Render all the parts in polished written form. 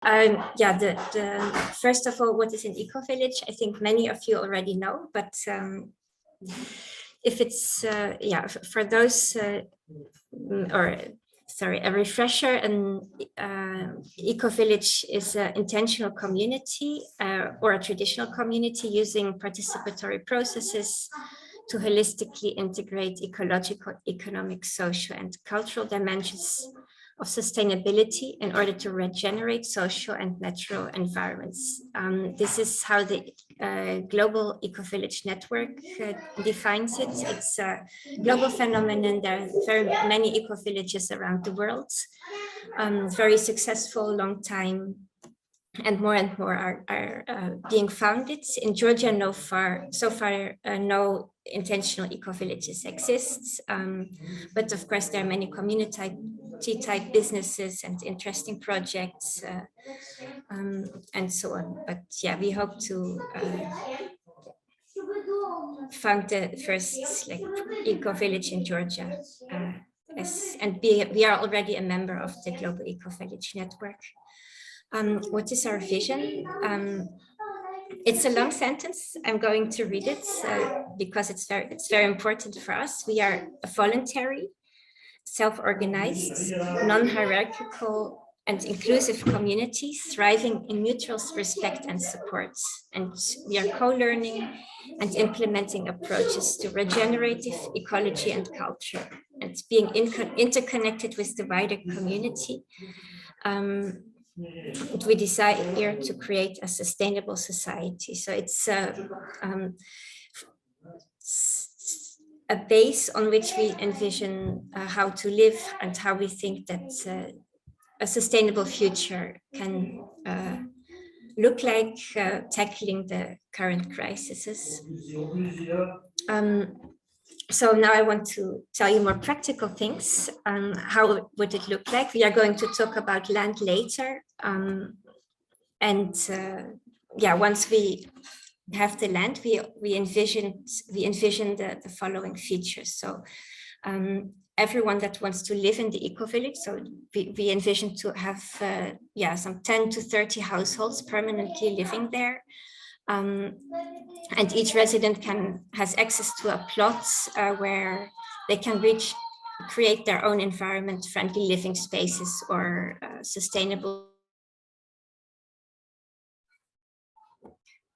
Yeah, first of all, what is an eco-village? I think many of you already know, but if it's, yeah, for those, a refresher, an eco-village is an intentional community or a traditional community using participatory processes to holistically integrate ecological, economic, social, and cultural dimensions of sustainability in order to regenerate social and natural environments. This is how the Global Ecovillage Network defines it. It's a global phenomenon. There are very many ecovillages around the world, very successful, long time, and more are being founded. In Georgia, so far, no intentional ecovillages exist, but of course there are many community-type businesses and interesting projects and so on. But yeah, we hope to found the first eco-village in Georgia, we are already a member of the Global Ecovillage Network. What is our vision? It's a long sentence. I'm going to read it because it's very important for us. We are a voluntary, self-organized, non-hierarchical, and inclusive community thriving in mutual respect and support. And we are co-learning and implementing approaches to regenerative ecology and culture, and being interconnected with the wider community. We desire to create a sustainable society. So it's a base on which we envision how to live and how we think that a sustainable future can look like, tackling the current crises. So now I want to tell you more practical things. How would it look like? We are going to talk about land later. Yeah, once we have the land, we envision the following features. So everyone that wants to live in the eco-village, so we envision to have some 10 to 30 households permanently living there. And each resident has access to a plot where they can create their own environment-friendly living spaces or sustainable.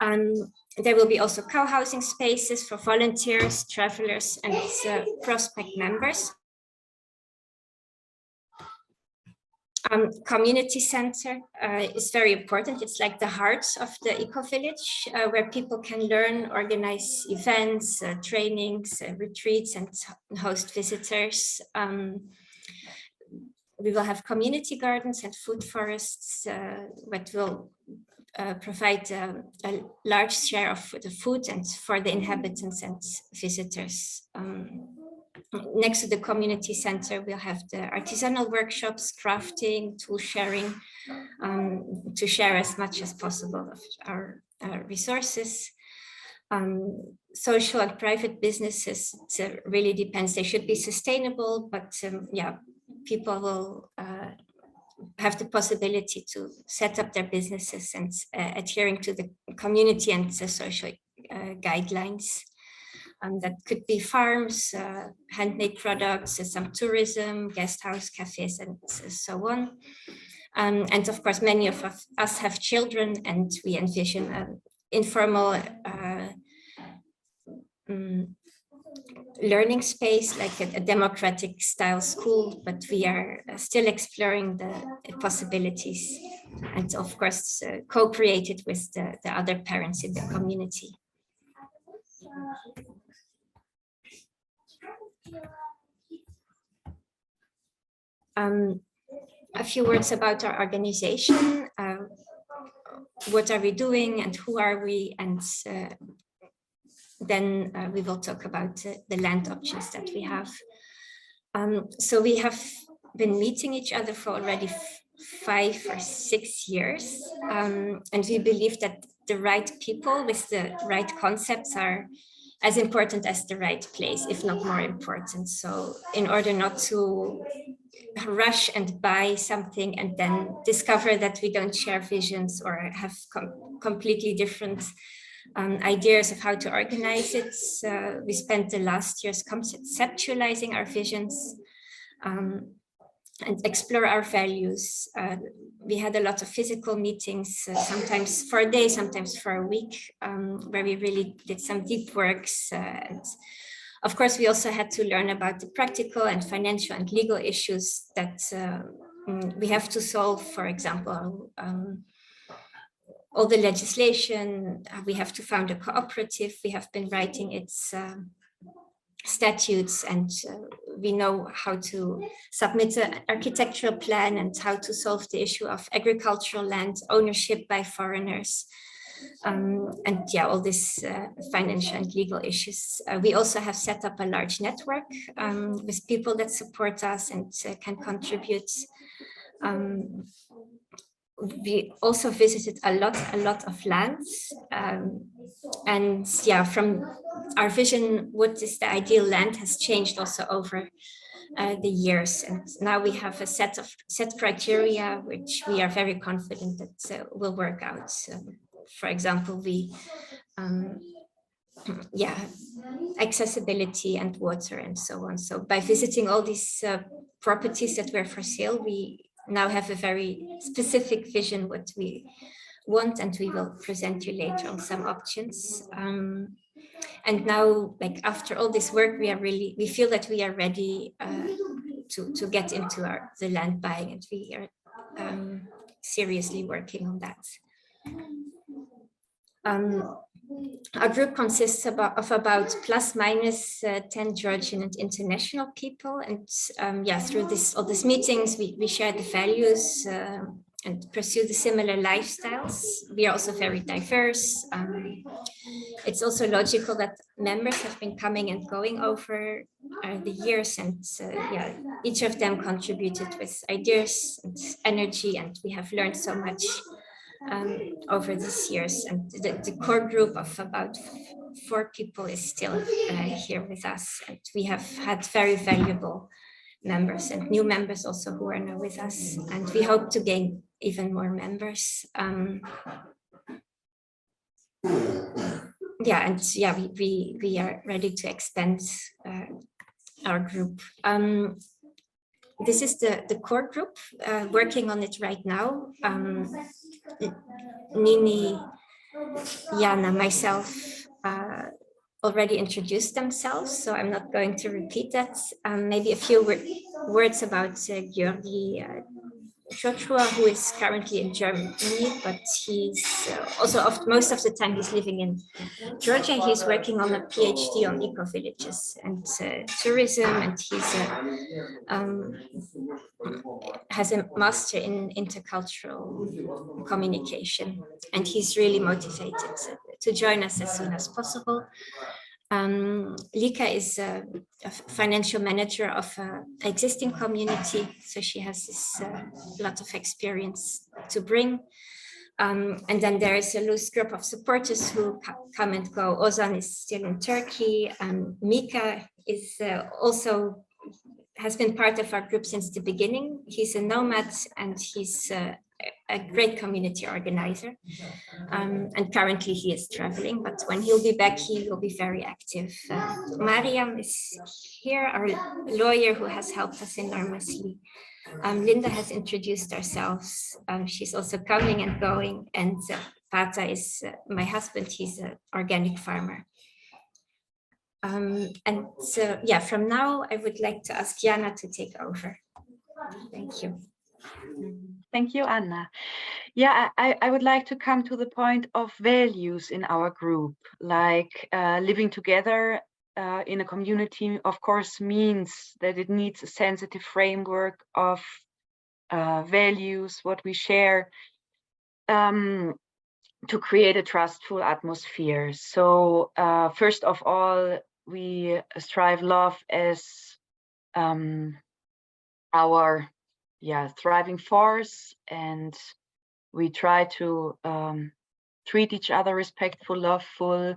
There will be also co-housing spaces for volunteers, travelers, and prospect members. Community center is very important. It's like the heart of the eco-village, where people can learn, organize events, trainings, retreats, and host visitors. We will have community gardens and food forests that will provide a large share of the food and for the inhabitants and visitors. Next to the community center, we'll have the artisanal workshops, crafting, tool sharing, to share as much as possible of our resources. Social and private businesses, it really depends. They should be sustainable, but yeah, people will have the possibility to set up their businesses and adhering to the community and the social guidelines. That could be farms, handmade products, some tourism, guest house, cafes, and so on. And of course, many of us have children, and we envision an informal learning space, like a democratic style school, but we are still exploring the possibilities, and of course co-created with the other parents in the community. A few words about our organization. What are we doing and who are we? And then we will talk about the land options that we have. So we have been meeting each other for already 5 or 6 years. And we believe that the right people with the right concepts are as important as the right place, if not more important. So in order not to rush and buy something and then discover that we don't share visions or have completely different ideas of how to organize it. We spent the last years conceptualizing our visions and explore our values. We had a lot of physical meetings, sometimes for a day, sometimes for a week, where we really did some deep works. And of course, we also had to learn about the practical and financial and legal issues that we have to solve. For example, all the legislation, we have to found a cooperative. We have been writing its statutes, and we know how to submit an architectural plan and how to solve the issue of agricultural land ownership by foreigners. And yeah, all these financial and legal issues. We also have set up a large network with people that support us and can contribute. We also visited a lot of lands, and yeah, from our vision, what is the ideal land has changed also over the years, and now we have a set criteria which we are very confident that will work out. For example, we yeah, accessibility and water and so on. So by visiting all these properties that were for sale, we now have a very specific vision what we want, and we will present you later on some options. And now, like after all this work, we feel that we are ready to get into the land buying, and we are seriously working on that. Our group consists of about plus minus 10 Georgian and international people, and yeah, through all these meetings, we share the values and pursue the similar lifestyles. We are also very diverse. It's also logical that members have been coming and going over the years, and yeah, each of them contributed with ideas and energy, and we have learned so much over these years. And the core group of about 4 people is still here with us, and we have had very valuable members and new members also who are now with us, and we hope to gain even more members. Yeah, and yeah, we are ready to expand our group. This is the core group working on it right now. Nini, Jana, myself already introduced themselves, so I'm not going to repeat that. Maybe a few words about Georgi Joshua, who is currently in Germany, but he's also most of the time he's living in Georgia. He's working on a PhD on eco-villages and tourism, and he's has a master in intercultural communication, and he's really motivated to join us as soon as possible. Lika is a financial manager of an existing community, so she has this lot of experience to bring. And then there is a loose group of supporters who come and go. Ozan is still in Turkey. Mika is also has been part of our group since the beginning. He's a nomad, and he's a great community organizer. And currently he is traveling, but when he'll be back, he will be very active. Mariam is here, our lawyer who has helped us enormously. Linda has introduced ourselves. She's also coming and going. And Pata is my husband. He's an organic farmer. And so, yeah, from now, I would like to ask Jana to take over. Thank you. Thank you, Anna. Yeah, I would like to come to the point of values in our group, like living together in a community, of course, means that it needs a sensitive framework of values, what we share, to create a trustful atmosphere. So first of all, we strive love as our thriving force, and we try to treat each other respectful, loveful.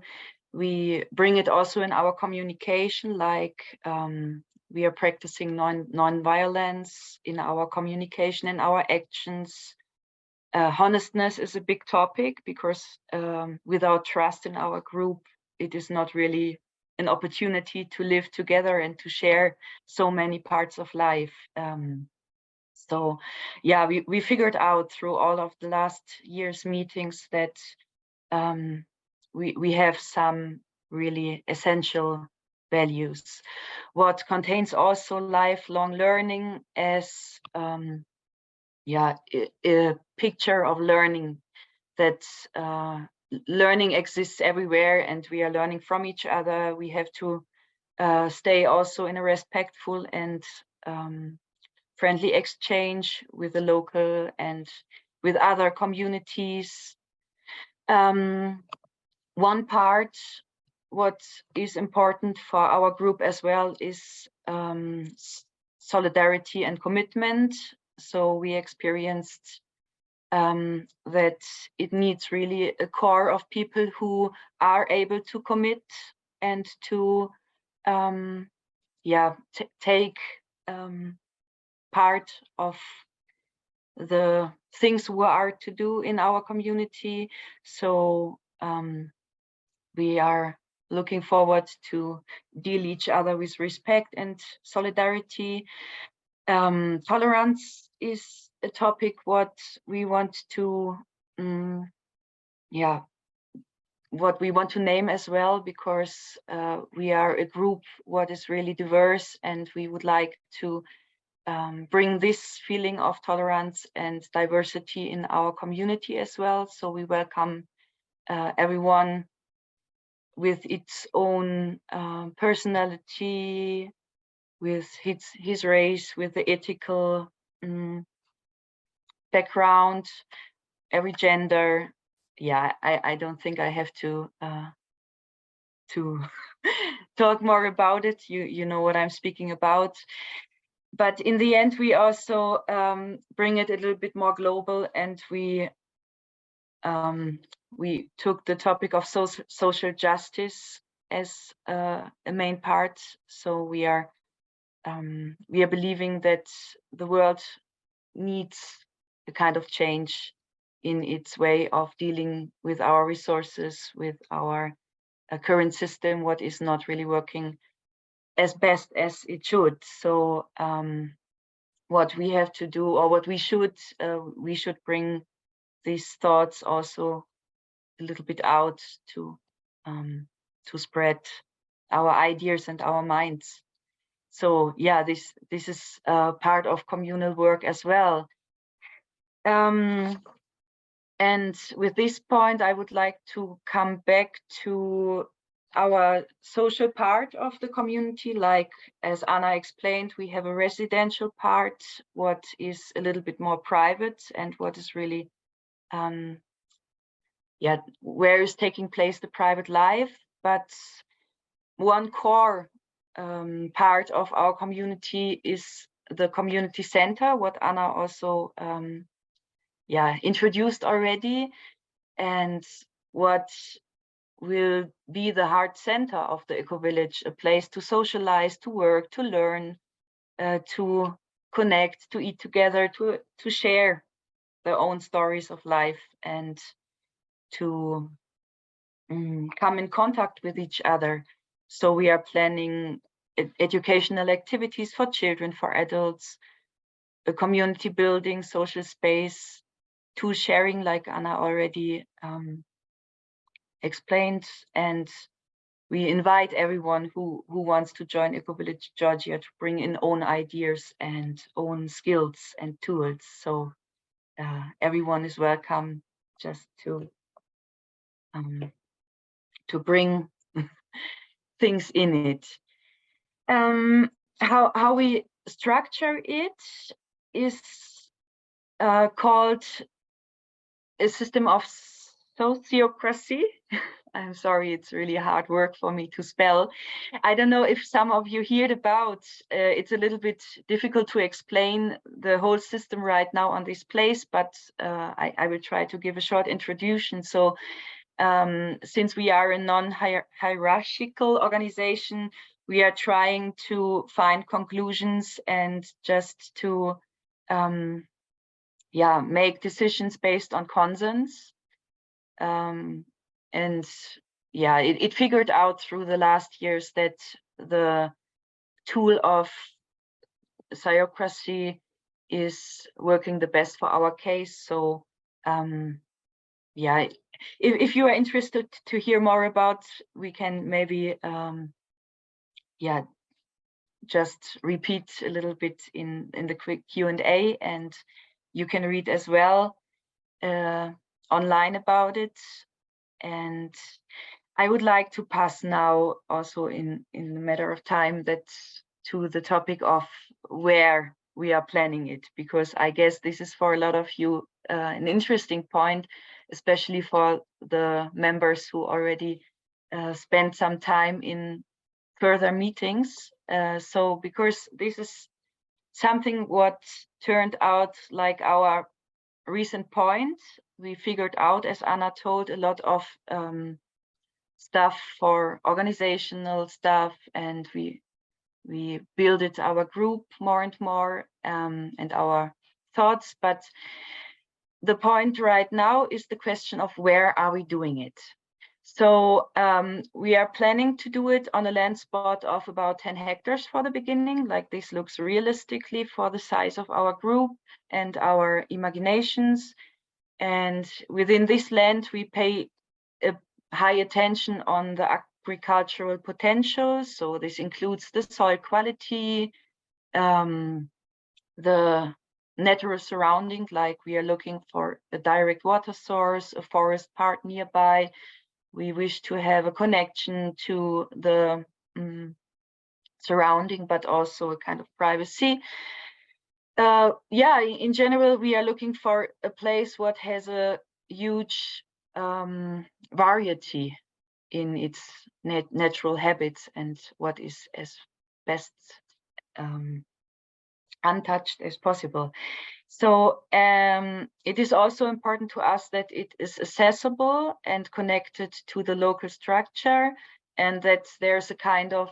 We bring it also in our communication, like we are practicing non-violence in our communication and our actions. Honestness is a big topic because without trust in our group, it is not really an opportunity to live together and to share so many parts of life. So yeah, we figured out through all of the last year's meetings that we have some really essential values. What contains also lifelong learning as a picture of learning, that learning exists everywhere and we are learning from each other. We have to stay also in a respectful and friendly exchange with the local and with other communities. One part, what is important for our group as well, is solidarity and commitment. So we experienced that it needs really a core of people who are able to commit and to take part of the things we are to do in our community. So we are looking forward to deal each other with respect and solidarity. Tolerance is a topic what we want to what we want to name as well, because we are a group what is really diverse, and we would like to bring this feeling of tolerance and diversity in our community as well. So we welcome everyone with its own personality, with his race, with the ethical background, every gender. Yeah, I don't think I have to talk more about it. You know what I'm speaking about. But in the end, we also bring it a little bit more global, and we took the topic of social justice as a main part. So we are believing that the world needs a kind of change in its way of dealing with our resources, with our current system, what is not really working as best as it should. So what we have to do, or what we should bring these thoughts also a little bit out to spread our ideas and our minds. So yeah, this is part of communal work as well. And with this point, I would like to come back to our social part of the community. Like, as Anna explained, we have a residential part, what is a little bit more private, and what is really, where is taking place the private life. But one core part of our community is the community center, what Anna also introduced already, and what will be the heart center of the Ecovillage, a place to socialize, to work, to learn, to connect, to eat together, to share their own stories of life, and to come in contact with each other. So we are planning educational activities for children, for adults, a community building, social space, tool sharing, like Anna already explained. And we invite everyone who wants to join Ecovillage Georgia to bring in own ideas and own skills and tools. So everyone is welcome just to bring things in it. How we structure it is called a system of sociocracy. I'm sorry, it's really hard work for me to spell. I don't know if some of you heard about, it's a little bit difficult to explain the whole system right now on this place, but I will try to give a short introduction. So since we are a non-hierarchical organization, we are trying to find conclusions and just to make decisions based on consensus. And yeah, it figured out through the last years that the tool of Sciocracy is working the best for our case. So yeah, if you are interested to hear more about, we can maybe just repeat a little bit in the quick Q&A, and you can read as well online about it. And I would like to pass now also in a matter of time that to the topic of where we are planning it, because I guess this is for a lot of you an interesting point, especially for the members who already spent some time in further meetings. So because this is something what turned out like our recent point, we figured out, as Anna told, a lot of stuff for organizational stuff, and we built our group more and more, and our thoughts. But the point right now is the question of where are we doing it? So we are planning to do it on a land spot of about 10 hectares for the beginning. Like, this looks realistically for the size of our group and our imaginations. And within this land, we pay a high attention on the agricultural potential. So this includes the soil quality, the natural surrounding, like we are looking for a direct water source, a forest part nearby. We wish to have a connection to the surrounding, but also a kind of privacy. Yeah, in general, we are looking for a place what has a huge variety in its natural habits and what is as best untouched as possible. So it is also important to us that it is accessible and connected to the local structure, and that there's a kind of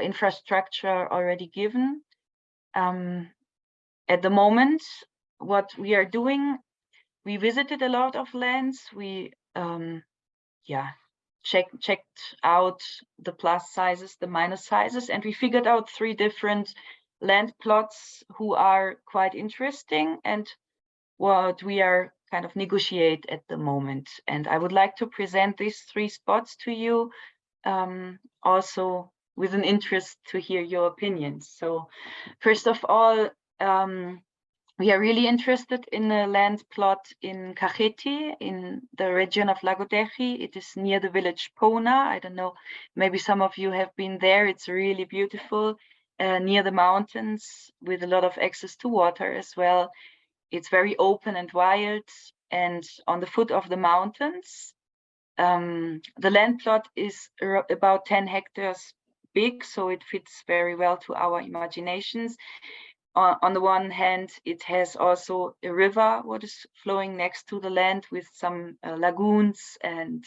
infrastructure already given. At the moment, what we are doing, we visited a lot of lands. We checked out the plus sizes, the minus sizes, and we figured out 3 different land plots who are quite interesting and what we are kind of negotiate at the moment. And I would like to present these 3 spots to you, also with an interest to hear your opinions. So first of all, we are really interested in a land plot in Cajeti, in the region of Lagodeji. It is near the village Pona. I don't know, maybe some of you have been there. It's really beautiful, near the mountains, with a lot of access to water as well. It's very open and wild, and on the foot of the mountains. The land plot is about 10 hectares big, so it fits very well to our imaginations. On the one hand, it has also a river what is flowing next to the land with some lagoons, and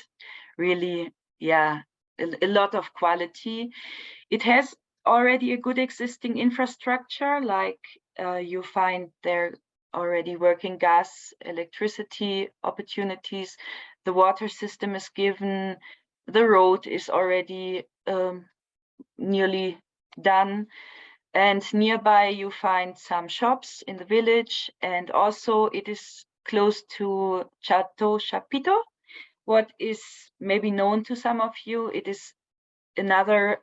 really, yeah, a lot of quality. It has already a good existing infrastructure, like you find there already working gas, electricity opportunities. The water system is given. The road is already nearly done. And nearby you find some shops in the village, and also it is close to Chateau Chapito, what is maybe known to some of you. It is another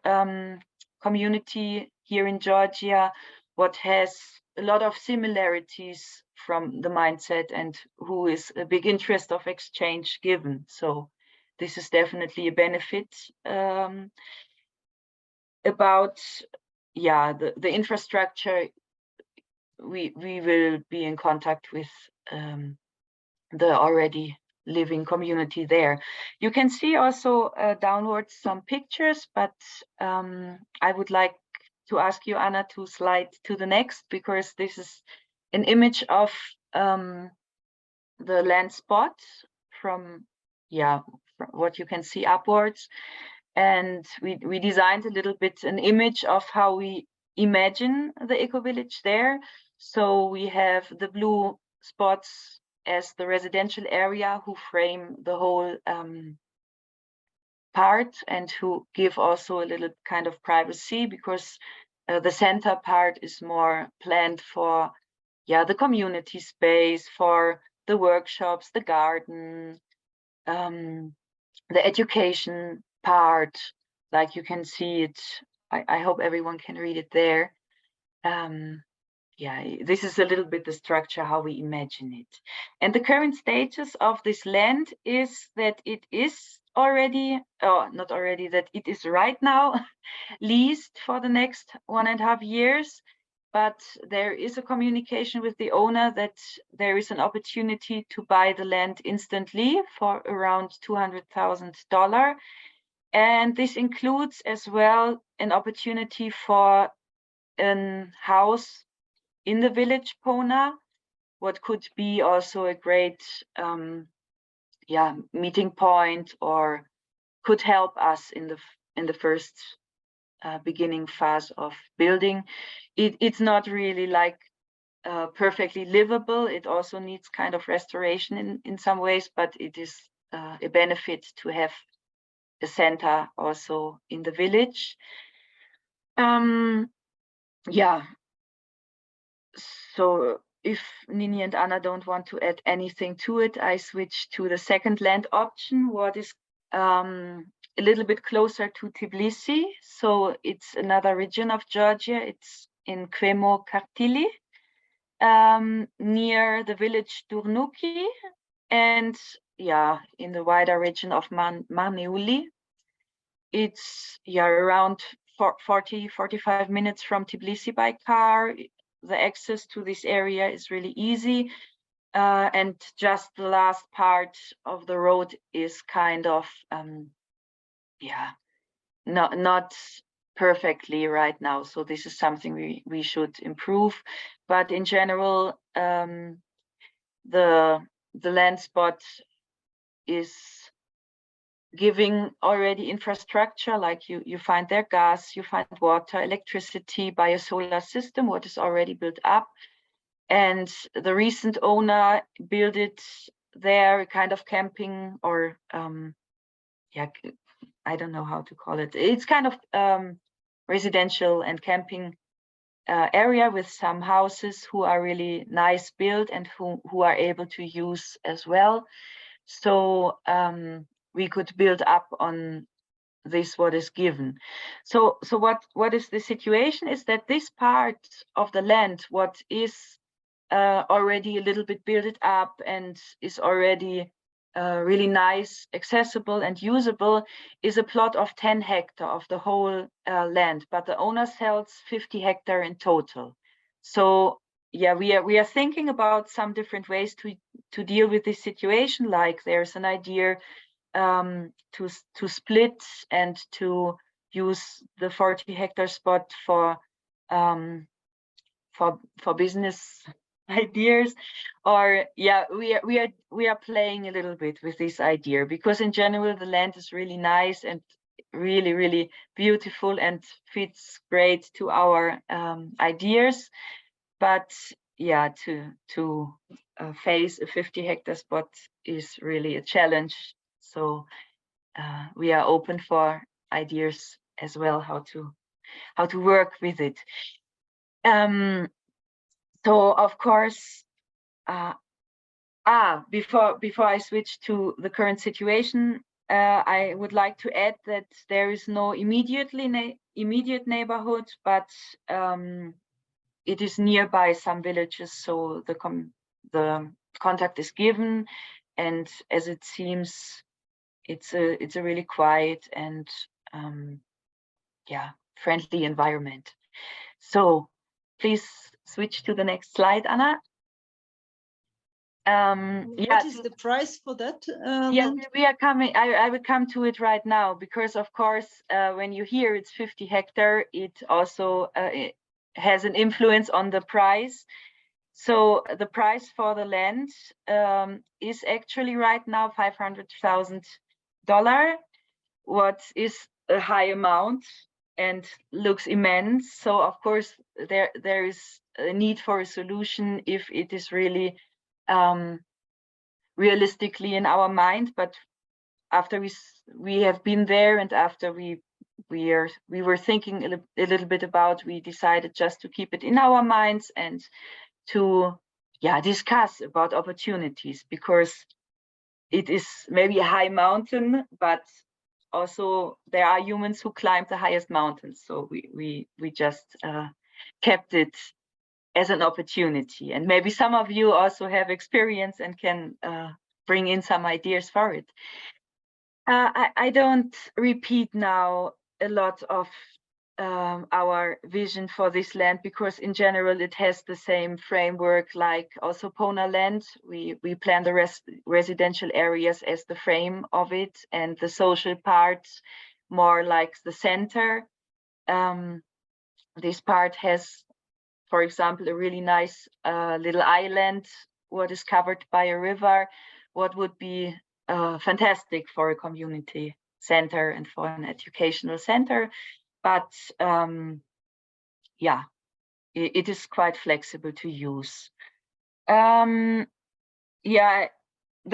community here in Georgia what has a lot of similarities from the mindset, and who is a big interest of exchange given. So this is definitely a benefit. About the infrastructure, we will be in contact with the already living community there. You can see also downwards some pictures, but I would like to ask you, Anna, to slide to the next, because this is an image of the land spot from what you can see upwards. And we designed a little bit an image of how we imagine the eco-village there. So we have the blue spots as the residential area who frame the whole part and who give also a little kind of privacy, because the center part is more planned for the community space, for the workshops, the garden, the education part. Like you can see it, I hope everyone can read it there. This is a little bit the structure, how we imagine it. And the current status of this land is that it is already, not already, that it is right now leased for the next 1.5 years. But there is a communication with the owner that there is an opportunity to buy the land instantly for around $200,000. And this includes as well an opportunity for a house in the village Pona, what could be also a great meeting point, or could help us in the first beginning phase of building. It's not really like perfectly livable. It also needs kind of restoration in some ways, but it is a benefit to have a center also in the village. So if Nini and Anna don't want to add anything to it, I switch to the second land option, what is a little bit closer to Tbilisi. So it's another region of Georgia. It's in Kvemo-Kartili, near the village Durnuki, and in the wider region of Marneuli. It's around 40-45 minutes from Tbilisi by car. The access to this area is really easy, and just the last part of the road is kind of not perfectly right now. So this is something we should improve. But in general, the land spot is giving already infrastructure, like you find there gas, you find water, electricity by a solar system, what is already built up. And the recent owner built it there, kind of camping, or I don't know how to call it. It's kind of residential and camping area with some houses who are really nice built and who are able to use as well. So we could build up on this what is given. So what is the situation is that this part of the land, what is already a little bit built up and is already really nice, accessible and usable, is a plot of 10 hectares of the whole land, but the owner sells 50 hectares in total. So we are thinking about some different ways to deal with this situation. Like there's an idea to split and to use the 40 hectare spot for business ideas, or we are playing a little bit with this idea, because in general the land is really nice and really beautiful and fits great to our ideas. But to face a 50 hectare spot is really a challenge. So we are open for ideas as well, how to work with it. So of course, before I switch to the current situation, I would like to add that there is no immediate neighborhood, but it is nearby some villages, so the contact is given, and as it seems, it's a really quiet and friendly environment. So please switch to the next slide, Anna. What is the price for that? We are coming. I will come to it right now, because of course, when you hear it's 50 hectare, it also it has an influence on the price. So the price for the land is actually right now $500,000. What is a high amount and looks immense. So of course there is a need for a solution if it is really realistically in our mind. But after we have been there, and after we were thinking a little bit about, we decided just to keep it in our minds and to discuss about opportunities, because it is maybe a high mountain, but also there are humans who climb the highest mountains. So we just kept it as an opportunity, and maybe some of you also have experience and can bring in some ideas for it. I don't repeat now a lot of our vision for this land, because in general it has the same framework like also Pona land. We plan the residential areas as the frame of it, and the social part more like the center. This part has, for example, a really nice little island what is covered by a river, what would be fantastic for a community center and for an educational center. But it is quite flexible to use. The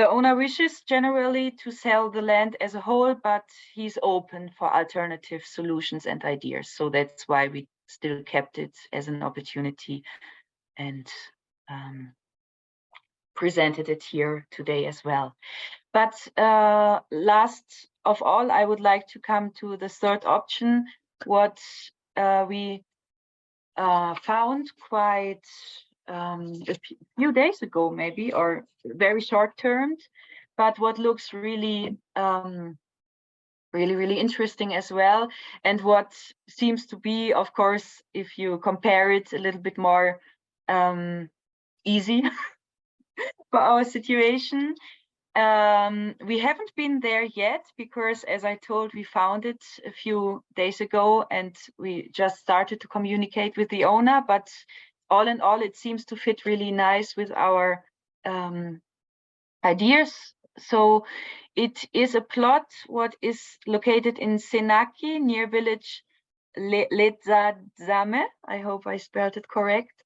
owner wishes generally to sell the land as a whole, but he's open for alternative solutions and ideas. So that's why we still kept it as an opportunity and presented it here today as well. But last of all, I would like to come to the third option, what we found quite a few days ago, maybe, or very short term, but what looks really, really interesting as well, and what seems to be, of course, if you compare it, a little bit more easy for our situation. We haven't been there yet because, as I told, we found it a few days ago and we just started to communicate with the owner, but all in all, it seems to fit really nice with our ideas. So it is a plot what is located in Senaki, near village Lezadzame. I hope I spelled it correct.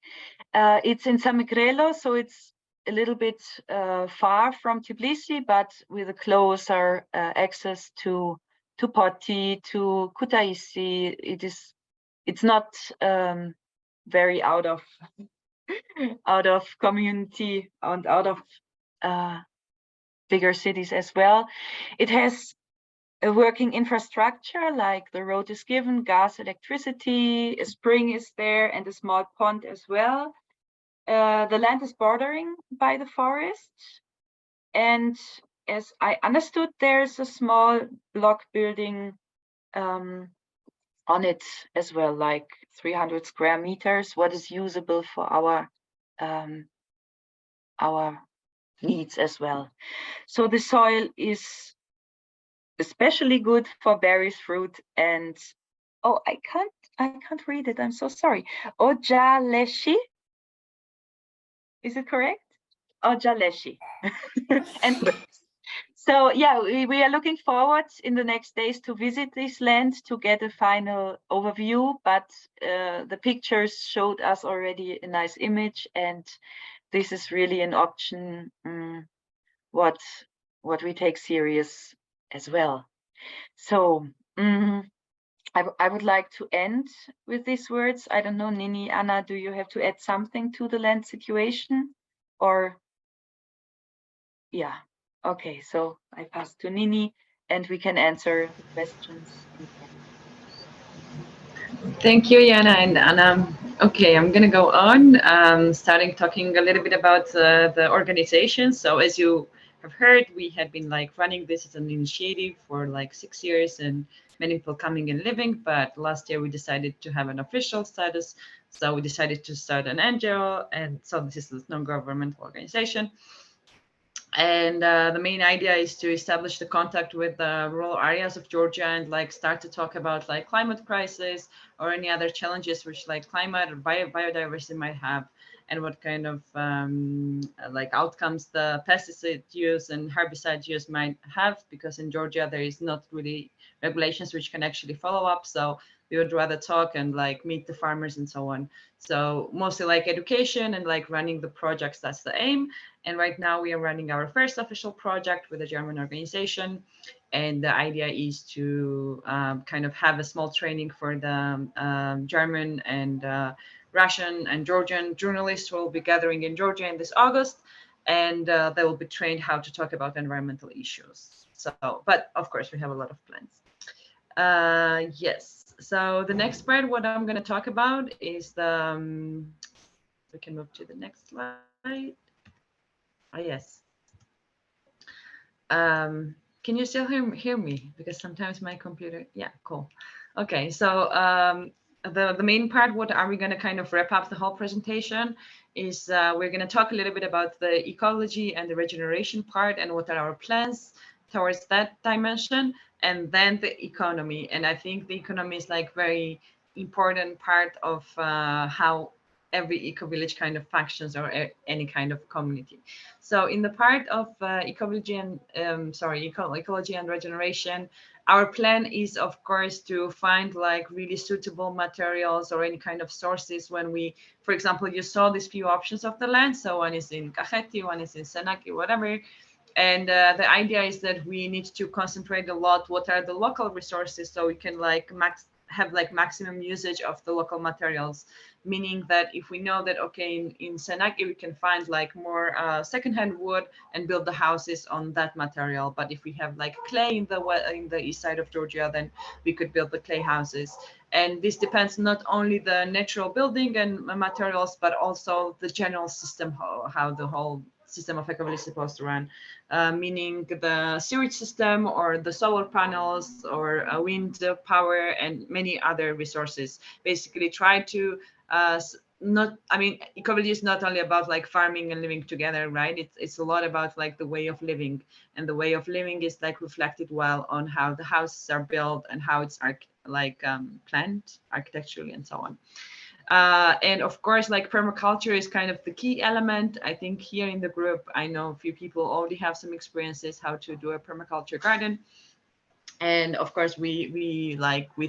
It's in Samegrelo, so it's a little bit far from Tbilisi, but with a closer access to Poti, to Kutaisi. It's not very out of community and out of bigger cities as well. It has a working infrastructure, like the road is given, gas, electricity, a spring is there, and a small pond as well. The land is bordering by the forest, and as I understood, there's a small block building on it as well, like 300 square meters, what is usable for our needs as well. So the soil is especially good for berries, fruit, and I can't read it. I'm so sorry. Ojaleshi. Is it correct? Ojaleshi. And so we are looking forward in the next days to visit this land to get a final overview, but the pictures showed us already a nice image, and this is really an option what we take serious as well. So I would like to end with these words. I don't know, Nini, Anna, do you have to add something to the land situation? Or, yeah, okay, so I pass to Nini and we can answer the questions. Thank you, Jana and Anna. Okay, I'm gonna go on, starting talking a little bit about the organization. So as you have heard, we have been like running this as an initiative for like 6 years and many people coming and living, but last year we decided to have an official status. So we decided to start an NGO, and so this is a non-governmental organization. And the main idea is to establish the contact with the rural areas of Georgia and like start to talk about like climate crisis or any other challenges which like climate or biodiversity might have, and what kind of like outcomes the pesticide use and herbicide use might have, because in Georgia there is not really regulations which can actually follow up. So we would rather talk and like meet the farmers and so on. So mostly like education and like running the projects, that's the aim. And right now we are running our first official project with a German organization. And the idea is to kind of have a small training for the German and Russian and Georgian journalists who will be gathering in Georgia in this August. And they will be trained how to talk about environmental issues. So, but of course, we have a lot of plans. Yes, so the next part, what I'm going to talk about is the, we can move to the next slide. Oh, yes. Can you still hear me? Because sometimes my computer, yeah, cool. Okay, so the main part, what are we going to kind of wrap up the whole presentation is we're going to talk a little bit about the ecology and the regeneration part and what are our plans towards that dimension, and then the economy. And I think the economy is like very important part of how every eco-village kind of functions, or any kind of community. So in the part of ecology and ecology and regeneration, our plan is of course to find like really suitable materials or any kind of sources. When we, for example, you saw these few options of the land. So one is in Kakheti, one is in Senaki, whatever. And the idea is that we need to concentrate a lot what are the local resources, so we can like have like maximum usage of the local materials, meaning that if we know that okay, in Senaki we can find like more secondhand wood and build the houses on that material, but if we have like clay in the east side of Georgia, then we could build the clay houses. And this depends not only the natural building and materials, but also the general system, how the whole system of Ecovillage is supposed to run, meaning the sewage system or the solar panels or wind power and many other resources. Basically try to ecovillage is not only about like farming and living together, right? It's a lot about like the way of living, and the way of living is like reflected well on how the houses are built and how it's planned architecturally and so on. And of course, like permaculture is kind of the key element. I think here in the group, I know a few people already have some experiences how to do a permaculture garden. And of course, we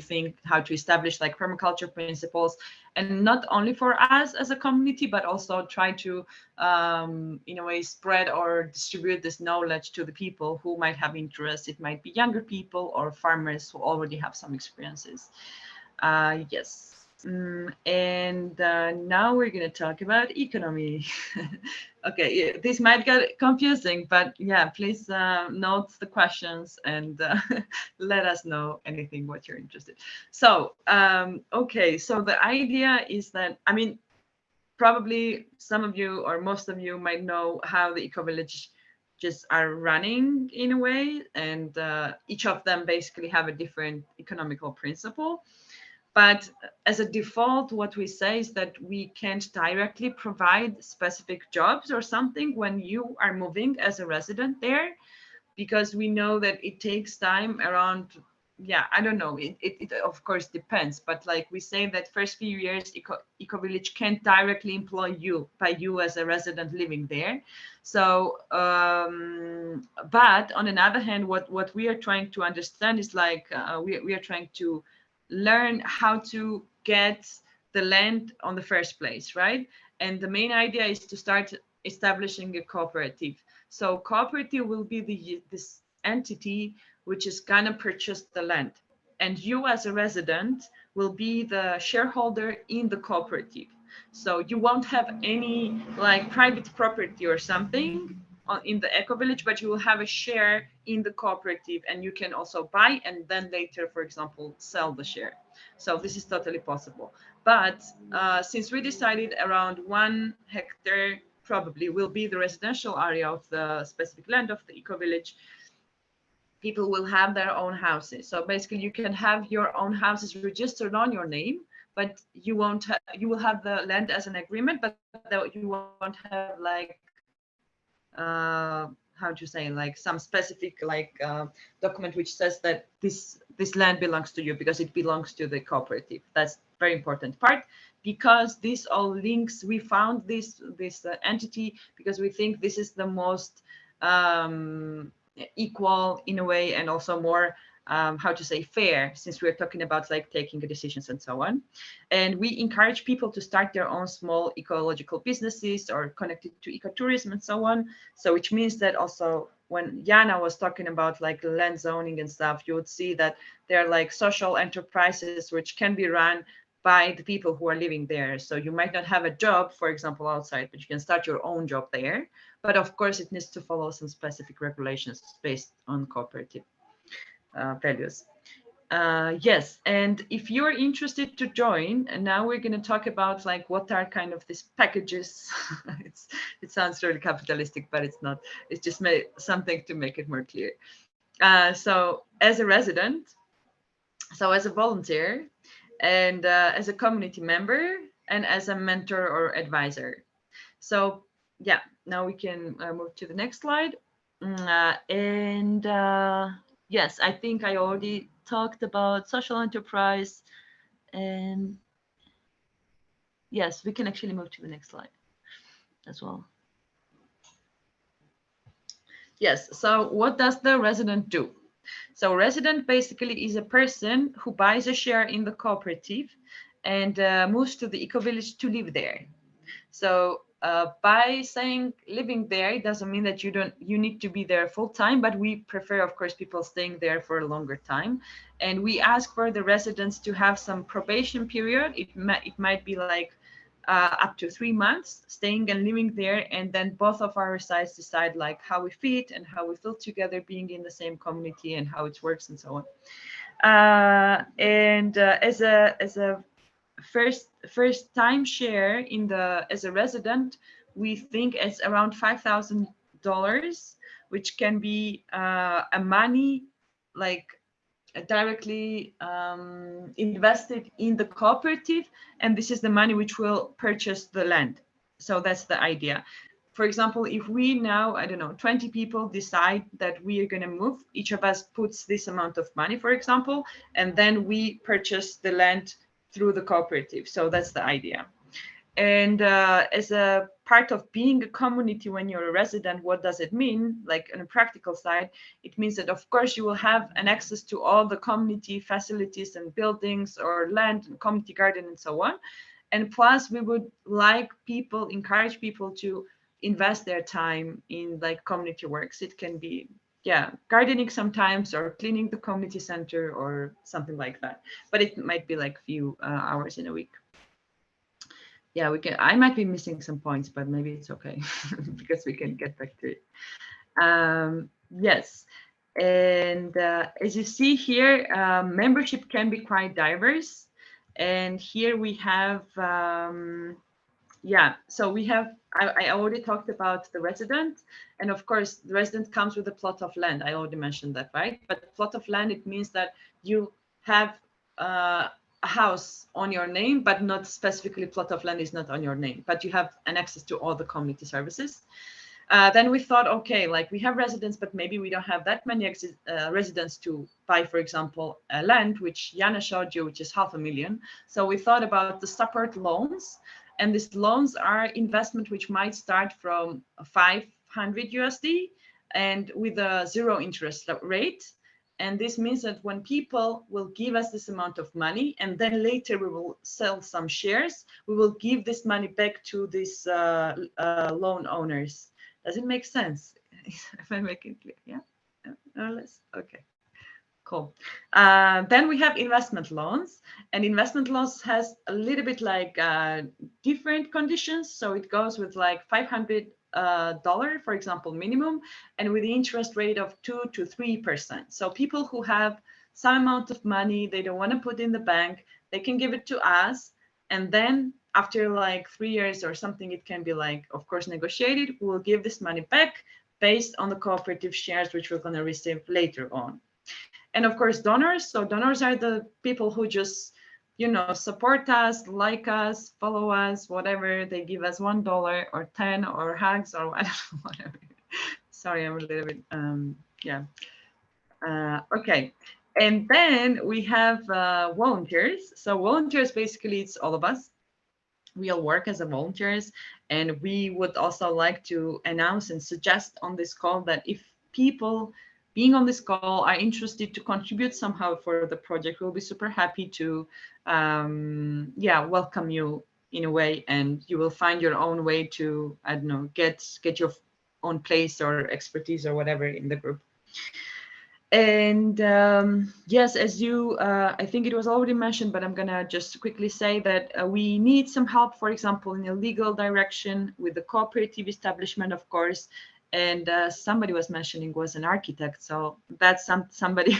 think how to establish like permaculture principles, and not only for us as a community, but also try to, in a way, spread or distribute this knowledge to the people who might have interest. It might be younger people or farmers who already have some experiences. Yes. And now we're going to talk about economy. Okay, yeah, this might get confusing, but yeah, please note the questions and let us know anything what you're interested. So, okay, so the idea is that, I mean, probably some of you or most of you might know how the eco-villages just are running in a way, and each of them basically have a different economical principle. But as a default, what we say is that we can't directly provide specific jobs or something when you are moving as a resident there, because we know that it takes time around, yeah, I don't know, it of course depends, but like we say that first few years, Ecovillage can't directly employ you as a resident living there. So, but on another hand, what we are trying to understand is like, we are trying to learn how to get the land on the first place, right? And the main idea is to start establishing a cooperative. So cooperative will be this entity which is gonna purchase the land, and you as a resident will be the shareholder in the cooperative. So you won't have any like private property or something in the eco-village, but you will have a share in the cooperative, and you can also buy and then later, for example, sell the share. So this is totally possible. But since we decided around 1 hectare probably will be the residential area of the specific land of the eco-village, people will have their own houses. So basically you can have your own houses registered on your name, but you won't you will have the land as an agreement, but you won't have like how to say, like some specific document which says that this land belongs to you, because it belongs to the cooperative. That's very important part, because this all links. We found this entity because we think this is the most equal in a way, and also more how to say fair, since we're talking about like taking decisions and so on. And we encourage people to start their own small ecological businesses or connected to ecotourism and so on. So which means that also when Jana was talking about like land zoning and stuff, you would see that there are like social enterprises which can be run by the people who are living there. So you might not have a job, for example, outside, but you can start your own job there. But of course, it needs to follow some specific regulations based on cooperative values. Yes, and if you're interested to join, and now we're going to talk about like what are kind of these packages. It sounds really capitalistic, but it's not. It's just something to make it more clear. So as a resident, so as a volunteer, and as a community member, and as a mentor or advisor. So yeah, now we can move to the next slide. Yes, I think I already talked about social enterprise, and yes, we can actually move to the next slide as well. Yes, so what does the resident do? So resident basically is a person who buys a share in the cooperative and moves to the eco-village to live there. So by saying living there, it doesn't mean that you need to be there full time, but we prefer, of course, people staying there for a longer time. And we ask for the residents to have some probation period. It might be like up to 3 months staying and living there, and then both of our sides decide like how we fit and how we feel together being in the same community and how it works and so on. As a first time share in the as a resident, we think it's around $5,000, which can be a money like directly invested in the cooperative, and this is the money which will purchase the land. So that's the idea. For example, if we now, I don't know, 20 people decide that we are going to move, each of us puts this amount of money, for example, and then we purchase the land through the cooperative. So that's the idea. And as a part of being a community when you're a resident, what does it mean? Like on a practical side, it means that of course you will have an access to all the community facilities and buildings or land and community garden and so on. And plus we would encourage people to invest their time in like community works. It can be gardening sometimes, or cleaning the community center or something like that. But it might be like few hours in a week. Yeah, we can. I might be missing some points, but maybe it's okay because we can get back to it. Yes, and as you see here, membership can be quite diverse. And here we have, so we have, I already talked about the resident. And of course, the resident comes with a plot of land. I already mentioned that, right? But plot of land, it means that you have a house on your name, but not specifically plot of land is not on your name, but you have an access to all the community services. Then we thought, okay, like we have residents, but maybe we don't have that many residents to buy, for example, land, which Jana showed you, which is $500,000. So we thought about the support loans. And these loans are investment which might start from 500 USD and with a 0 interest rate. And this means that when people will give us this amount of money, and then later we will sell some shares, we will give this money back to these loan owners. Does it make sense? If I make it clear, yeah? More or less? Okay. Cool. Then we have investment loans, and investment loans has a little bit like different conditions. So it goes with like $500, for example, minimum, and with the interest rate of 2 to 3%. So people who have some amount of money they don't want to put in the bank, they can give it to us, and then after like 3 years or something, it can be like, of course, negotiated. We will give this money back based on the cooperative shares which we're going to receive later on. And of course, donors. So donors are the people who just, support us, like us, follow us, whatever. They give us $1 or 10 or hugs or whatever. Sorry, I'm a little bit, okay. And then we have volunteers. So volunteers, basically, it's all of us. real work as a volunteers. And we would also like to announce and suggest on this call that if people being on this call are interested to contribute somehow for the project, we'll be super happy to welcome you in a way, and you will find your own way to, I don't know, get your own place or expertise or whatever in the group. And yes, as you, I think it was already mentioned, but I'm gonna just quickly say that we need some help, for example, in a legal direction with the cooperative establishment, of course. And somebody was mentioning was an architect. So that's somebody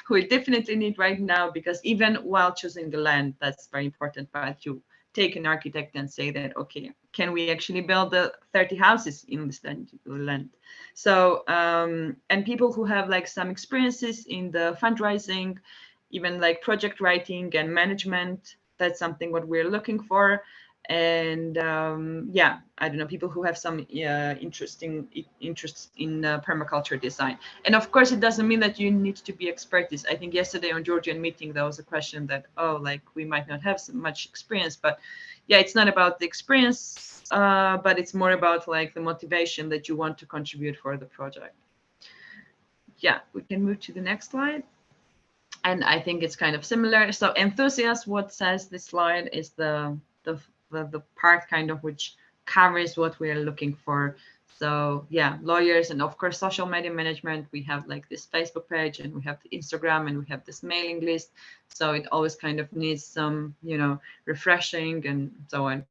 who we definitely need right now, because even while choosing the land, that's very important. But you take an architect and say that, okay, can we actually build the 30 houses in this land? So, and people who have like some experiences in the fundraising, even like project writing and management, that's something what we're looking for. And yeah, I don't know, people who have some interests in permaculture design. And of course, it doesn't mean that you need to be expertise. I think yesterday on Georgian meeting, there was a question that, oh, like we might not have so much experience, but yeah, it's not about the experience, but it's more about like the motivation that you want to contribute for the project. Yeah, we can move to the next slide. And I think it's kind of similar. So enthusiast, what says this slide is the part kind of which covers what we're looking for. So yeah, lawyers and of course social media management. We have like this Facebook page and we have the Instagram and we have this mailing list. So it always kind of needs some, you know, refreshing and so on.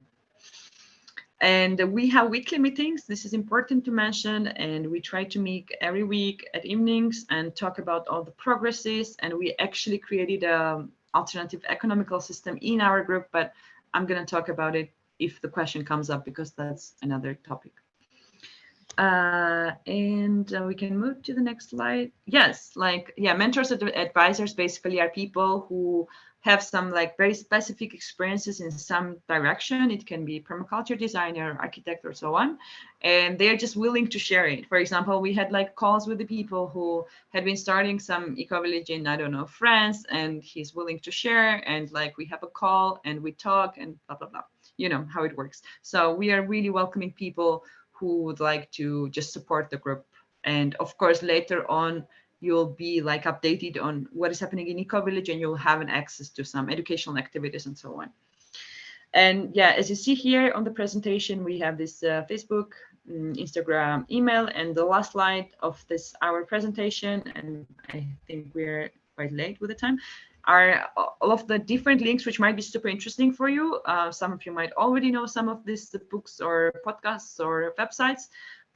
And we have weekly meetings. This is important to mention. And we try to meet every week at evenings and talk about all the progresses. And we actually created an alternative economical system in our group, but I'm going to talk about it if the question comes up, because that's another topic. And we can move to the next slide. Yes, like, yeah, mentors and advisors basically are people who have some like very specific experiences in some direction. It can be permaculture designer, architect, or so on. And they're just willing to share it. For example, we had like calls with the people who had been starting some eco-village in, I don't know, France, and he's willing to share. And like we have a call and we talk and blah, blah, blah. You know how it works. So we are really welcoming people who would like to just support the group. And of course, later on, you'll be like updated on what is happening in Ecovillage, and you'll have an access to some educational activities and so on. And yeah, as you see here on the presentation, we have this Facebook, Instagram, email, and the last slide of this our presentation, and I think we're quite late with the time, are all of the different links which might be super interesting for you. Some of you might already know some of these books or podcasts or websites,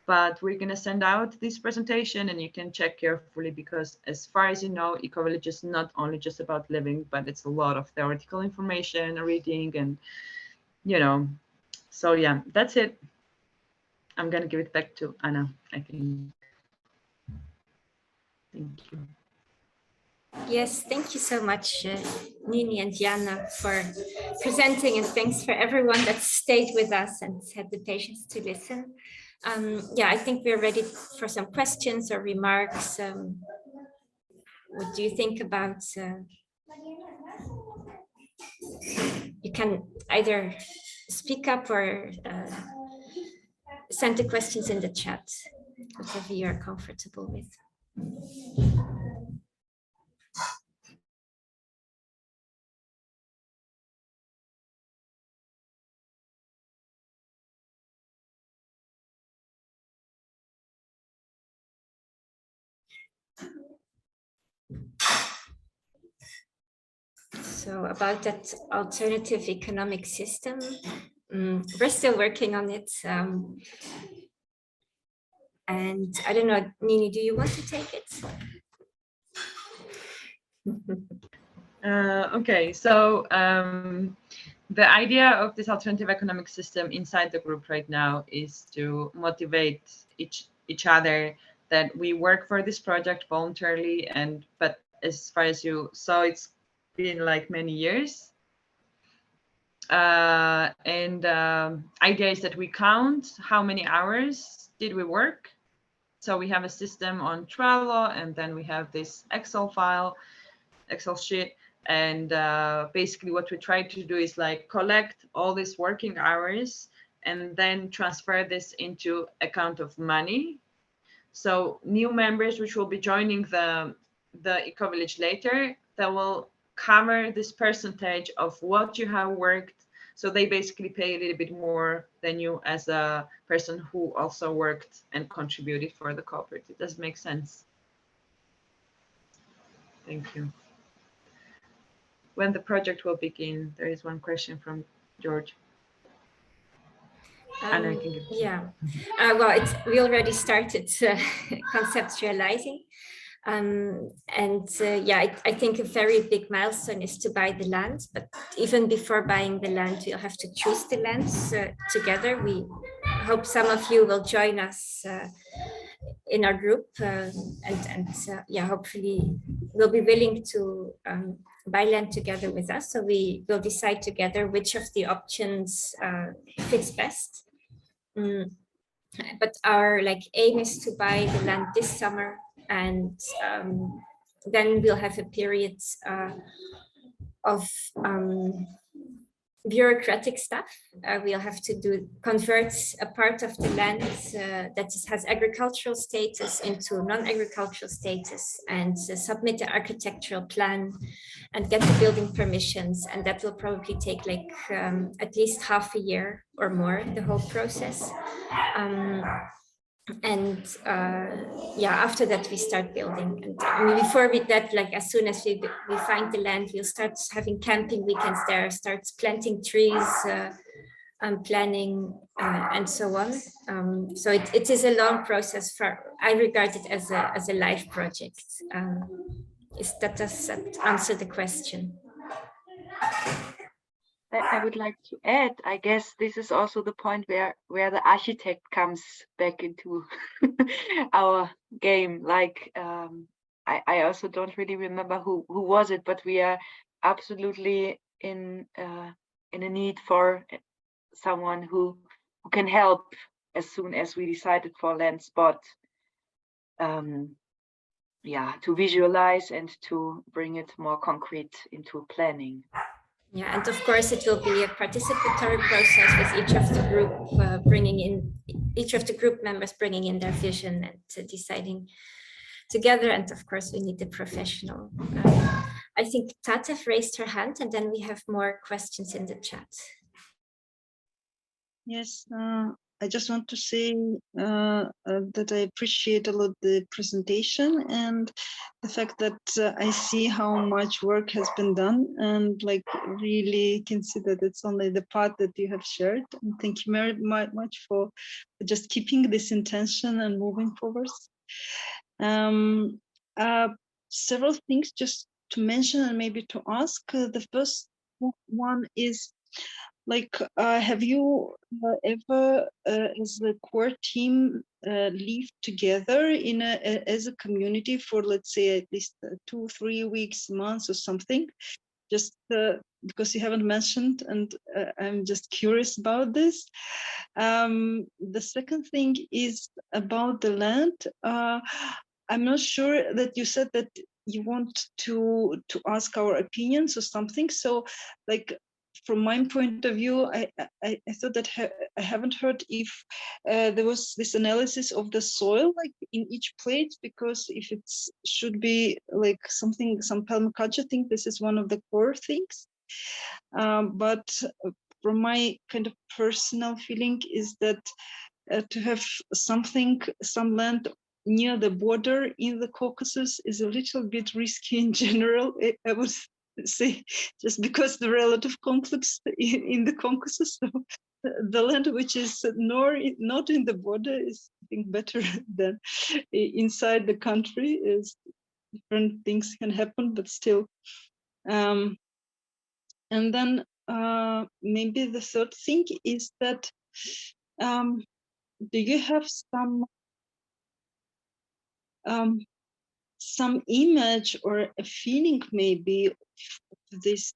but we're going to send out this presentation and you can check carefully, because as far as you know, Ecovillage is not only just about living, but it's a lot of theoretical information, reading, and you know, so yeah, that's it. I'm going to give it back to Anna, I think. Thank you. Yes, thank you so much, Nini and Jana, for presenting, and thanks for everyone that stayed with us and had the patience to listen. Yeah, I think we're ready for some questions or remarks. What do you think about? You can either speak up or send the questions in the chat, whatever you are comfortable with. So about that alternative economic system, we're still working on it. And I don't know, Nini, do you want to take it? Okay, so the idea of this alternative economic system inside the group right now is to motivate each other, that we work for this project voluntarily, and but as far as you saw, it's been like many years. And idea is that we count how many hours did we work. So we have a system on Trello, and then we have this Excel sheet. And basically what we try to do is like collect all these working hours and then transfer this into account of money. So new members which will be joining the Ecovillage later, that will cover this percentage of what you have worked. So they basically pay a little bit more than you as a person who also worked and contributed for the cooperative. Does it make sense? Thank you. When the project will begin? There is one question from George. Anna, I can give it to you. Yeah, well, we already started conceptualizing. Yeah, I think a very big milestone is to buy the land, but even before buying the land, we'll have to choose the lands together. We hope some of you will join us in our group, yeah, hopefully we'll be willing to buy land together with us. So we will decide together which of the options fits best. But our aim is to buy the land this summer, and then we'll have a period of bureaucratic stuff. We'll have to convert a part of the land that has agricultural status into non-agricultural status, and submit the architectural plan and get the building permissions. And that will probably take at least half a year or more, the whole process. Yeah, after that we start building. And before that, as soon as we find the land, we'll start having camping weekends there, start planting trees, planning, and so on. So it is a long process. I regard it as a life project. Does that answer the question? I would like to add, I guess this is also the point where the architect comes back into our game. I also don't really remember who was it, but we are absolutely in a need for someone who can help as soon as we decided for land spot. Yeah, to visualize and to bring it more concrete into planning. Yeah, and of course it will be a participatory process with each of the group members bringing in their vision and deciding together. And of course we need the professional. I think Tatev raised her hand, and then we have more questions in the chat. Yes, I just want to say that I appreciate a lot the presentation and the fact that I see how much work has been done, and really can see that it's only the part that you have shared. And thank you very much for just keeping this intention and moving forward. Several things just to mention and maybe to ask. The first one is, have you ever, as a core team, lived together as a community for, let's say, at least 2-3 weeks, months, or something? Just because you haven't mentioned, and I'm just curious about this. The second thing is about the land. I'm not sure that you said that you want to ask our opinions or something. So, from my point of view, I thought that I haven't heard if there was this analysis of the soil in each plate, because if it should be some permaculture, I think this is one of the core things. But from my kind of personal feeling is that to have some land near the border in the Caucasus is a little bit risky in general. I would say, just because there are a lot of conflicts in the Caucasus. So the land which is not in the border is, I think, better than inside the country. Is different things can happen, but still. And then maybe the third thing is that, do you have some image or a feeling maybe of this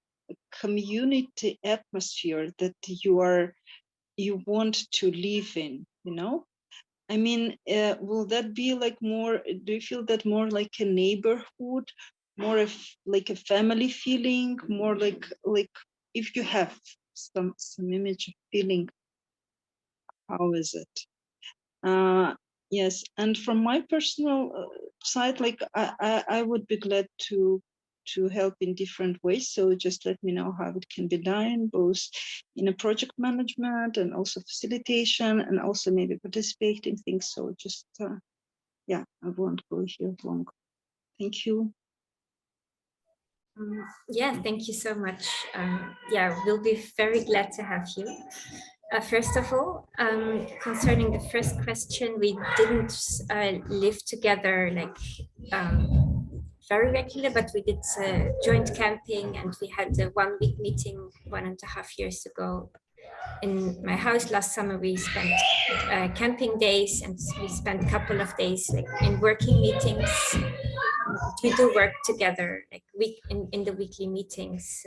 community atmosphere that you want to live in, I mean, will that be more, do you feel that more like a neighborhood, more of like a family feeling, more like if you have some image of feeling, how is it? Yes, and from my personal side, like I would be glad to help in different ways. So just let me know how it can be done, both in a project management and also facilitation, and also maybe participate in things. So just yeah, I won't go here long. Thank you. Yeah, thank you so much. Yeah, we'll be very glad to have you. First of all, concerning the first question, we didn't live together like very regular, but we did joint camping, and we had a 1 week meeting 1.5 years ago in my house. Last summer we spent camping days, and we spent a couple of days like in working meetings. We do work together like in the weekly meetings.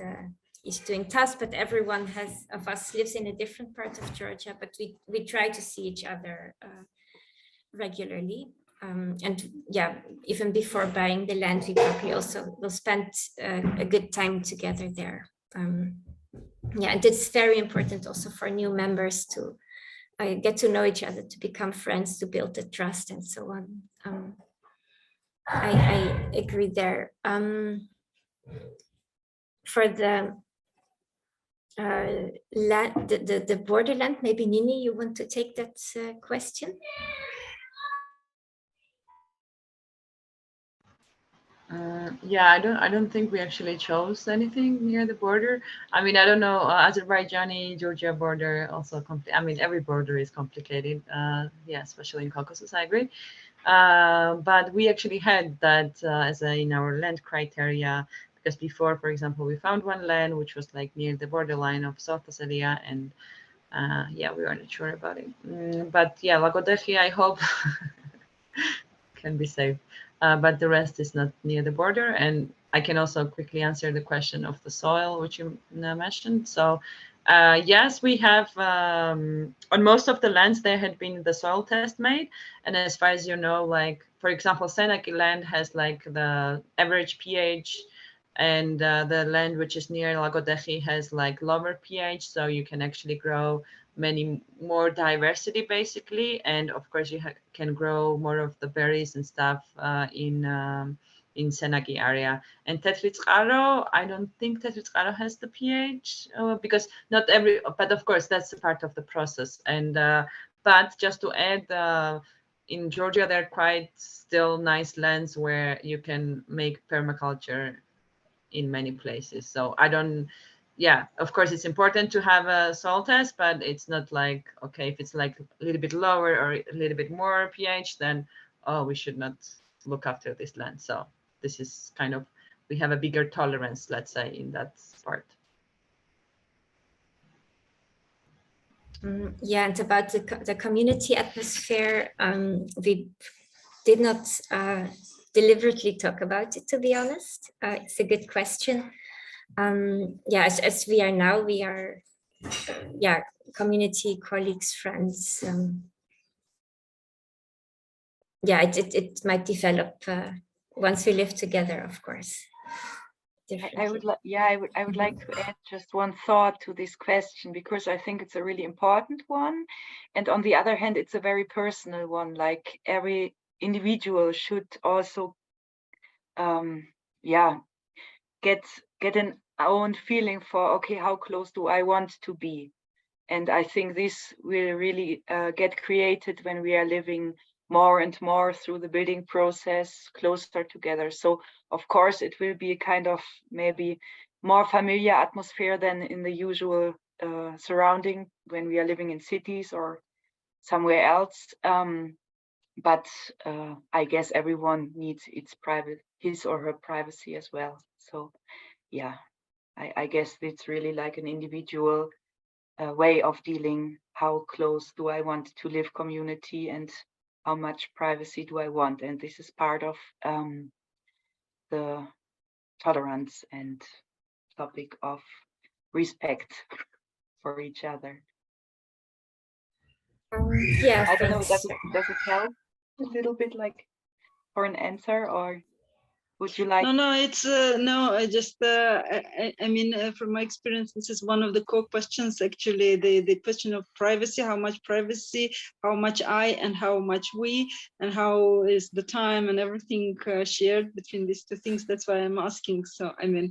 He's doing tasks, but everyone of us lives in a different part of Georgia, but we try to see each other regularly. And yeah, even before buying the land, we probably also will spend a good time together there. Yeah, and it's very important also for new members to get to know each other, to become friends, to build the trust and so on. I agree there. For the land, the borderland, maybe Nini, you want to take that question? Yeah, I don't think we actually chose anything near the border. I mean, I don't know, Azerbaijani Georgia border also I mean, every border is complicated. Yeah, especially in Caucasus, I agree. But we actually had that as in our land criteria, because before, for example, we found one land which was like near the borderline of South Ossetia, and yeah, we weren't sure about it. But yeah, Lagodekhi, I hope can be safe. But the rest is not near the border. And I can also quickly answer the question of the soil, which you mentioned. So yes, we have, on most of the lands, there had been the soil test made. And as far as you know, like, for example, Senaki land has like the average pH, and the land which is near Lagodekhi has like lower pH. So you can actually grow many more diversity basically, and of course you can grow more of the berries and stuff in Senaki area. And Tetritzkaro, I don't think Tetritzkaro has the pH because not every, but of course that's a part of the process. And but just to add, in Georgia there are quite still nice lands where you can make permaculture in many places. So I don't, yeah, of course it's important to have a soil test, but it's not like, okay, if it's like a little bit lower or a little bit more pH, then, oh, we should not look after this land. So this is kind of, we have a bigger tolerance, let's say, in that part. Yeah, and about the community atmosphere, we did not deliberately talk about it, to be honest. It's a good question. Yeah, as we are now, we are, yeah, community, colleagues, friends. Yeah, it might develop once we live together, of course. I would like to add just one thought to this question, because I think it's a really important one, and on the other hand, it's a very personal one. Like every individual should also, yeah, get an own feeling for, okay, how close do I want to be? And I think this will really get created when we are living more and more through the building process closer together. So of course it will be a kind of maybe more familiar atmosphere than in the usual surrounding when we are living in cities or somewhere else. But I guess everyone needs his or her privacy as well. So yeah, I guess it's really like an individual way of dealing. How close do I want to live community, and how much privacy do I want? And this is part of the tolerance and topic of respect for each other. Yeah, I don't know, does it help a little bit, like, for an answer? Or Would you like? No, it's no. I just I mean, from my experience, this is one of the core questions. Actually, the question of privacy: how much privacy, how much I, and how much we, and how is the time and everything shared between these two things. That's why I'm asking. So I mean,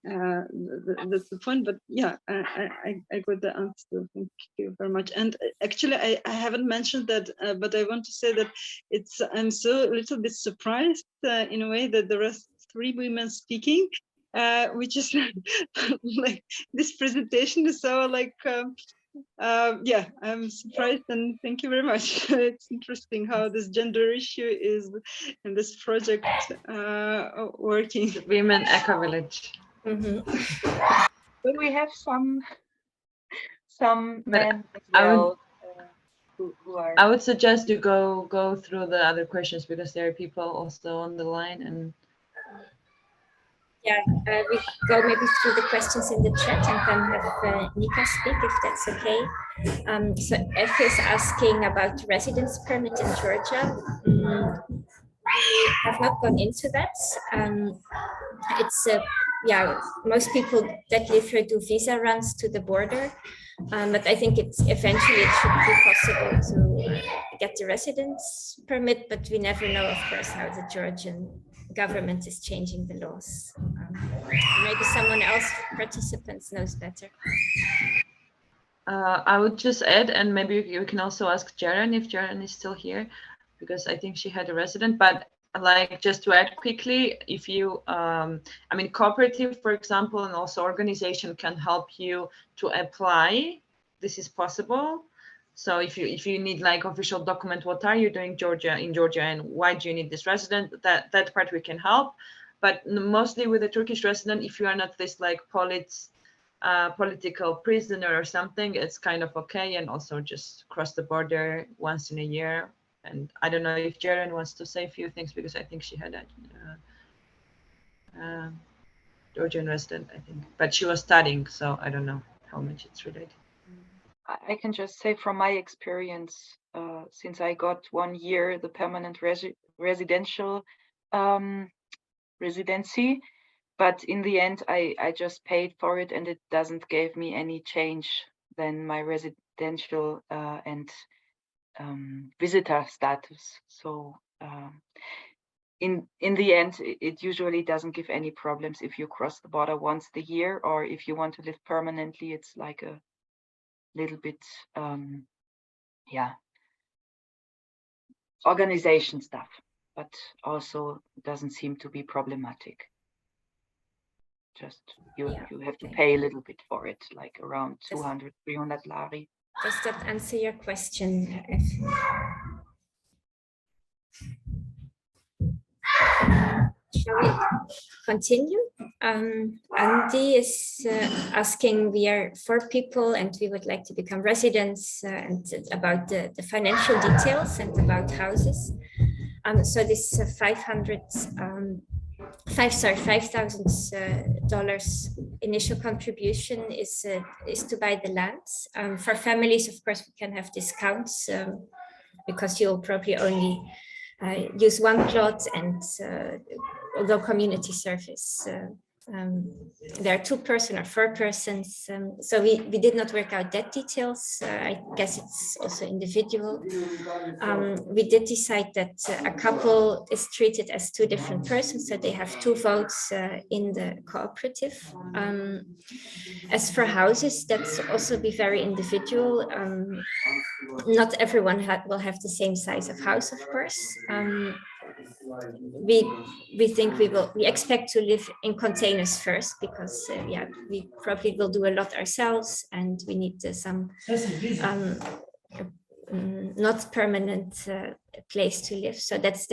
that's the point. But yeah, I got the answer. Thank you very much. And actually, I haven't mentioned that, but I want to say that I'm so a little bit surprised in a way that there are 3 women speaking, which is like this presentation is so like yeah, I'm surprised, and thank you very much. It's interesting how this gender issue is in this project working. Women Ecovillage. But we have some men as I would- well who are. I would suggest you go through the other questions because there are people also on the line, and Yeah, we go maybe through the questions in the chat and then have Nika speak if that's okay. So F is asking about residence permit in Georgia. We have not gone into that. It's yeah, most people that live here do visa runs to the border, but I think eventually it should be possible to get the residence permit, but we never know, of course, how the Georgian government is changing the laws. Maybe someone else, participants, knows better. I would just add, and maybe you can also ask Jaren if Jaren is still here, because I think she had a resident. But like just to add quickly, if you, I mean, cooperative, for example, and also organization can help you to apply. This is possible. So if you need like official document, what are you doing in Georgia, and why do you need this resident? That part we can help. But mostly with a Turkish resident, if you are not this like political prisoner or something, it's kind of okay, and also just cross the border once in a year. And I don't know if Jaren wants to say a few things, because I think she had a Georgian resident, I think, but she was studying, so I don't know how much it's related. I can just say from my experience, since I got 1 year the permanent residential residency, but in the end I just paid for it, and it doesn't give me any change than my residential and visitor status. So in the end, it usually doesn't give any problems if you cross the border once a year, or if you want to live permanently, it's like a little bit yeah, organization stuff, but also doesn't seem to be problematic. Just you have to pay a little bit for it, like around 200, 300 lari. Does that answer your question? Shall we continue? Andy is asking, we are 4 people and we would like to become residents, and about the financial details and about houses. So this $5,000 initial contribution is to buy the lands. For families, of course, we can have discounts because you'll probably only use 1 plot, and although community service, there are 2 persons or 4 persons. So we did not work out that details. I guess it's also individual. We did decide that a couple is treated as 2 different persons, so they have 2 votes in the cooperative. As for houses, that's also be very individual. Not everyone will have the same size of house, of course. We think we expect to live in containers first, because yeah, we probably will do a lot ourselves, and we need some not permanent place to live. So that's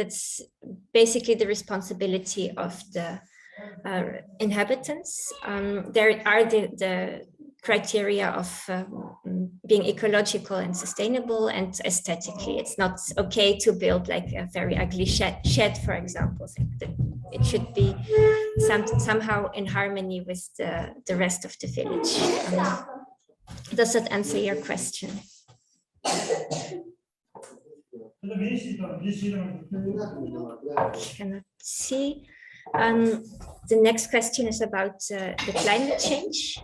basically the responsibility of the inhabitants. There are the criteria of being ecological and sustainable and aesthetically. It's not okay to build like a very ugly shed, for example. It should be somehow in harmony with the rest of the village. Does that answer your question? Cannot see. The next question is about the climate change.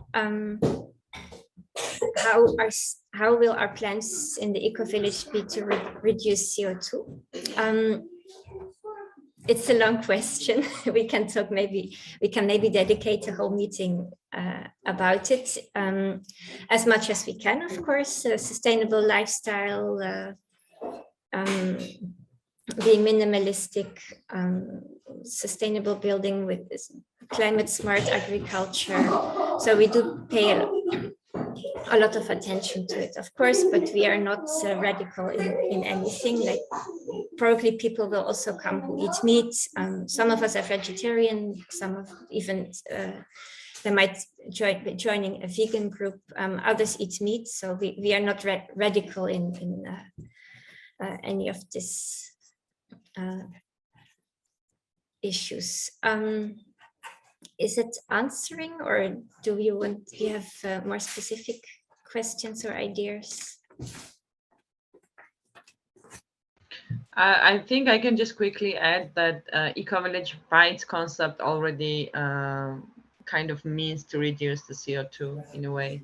How will our plans in the Ecovillage be to reduce CO2? It's a long question. We can maybe dedicate a whole meeting about it. As much as we can, of course. Sustainable lifestyle, being minimalistic, sustainable building with climate smart agriculture. So we do pay a lot of attention to it, of course, but we are not radical in anything. Like, probably people will also come who eat meat. Some of us are vegetarian, some of even they might be joining a vegan group. Others eat meat, so we are not radical in any of this issues. Is it answering, or do you have more specific questions or ideas? I think I can just quickly add that Ecovillage by its concept already kind of means to reduce the CO2 in a way.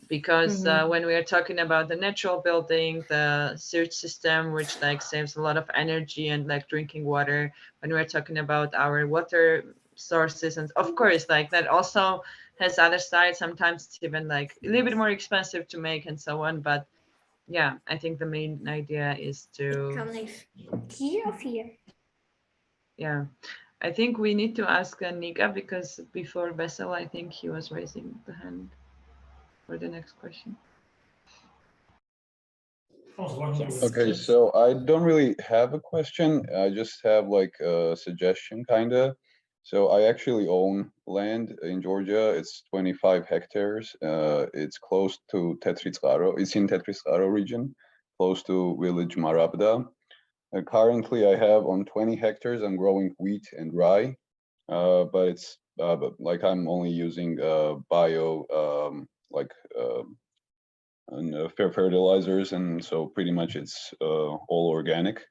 Because when we are talking about the natural building, the sewage system, which like saves a lot of energy and like drinking water, when we're talking about our water sources, and of course like that also has other sides. Sometimes it's even like a little bit more expensive to make and so on. But yeah, I think the main idea is to, yeah, I think we need to ask Nika, because before Vessel, I think he was raising the hand for the next question. Yes, Okay, please. so I don't really have a question. I just have like a suggestion, kind of. So I actually own land in Georgia. It's 25 hectares. It's close to Tetrizkaro. It's in Tetrizkaro region, close to village Marabda. Currently, I have on 20 hectares, I'm growing wheat and rye, but it's like I'm only using bio, and fertilizers, and so pretty much it's all organic.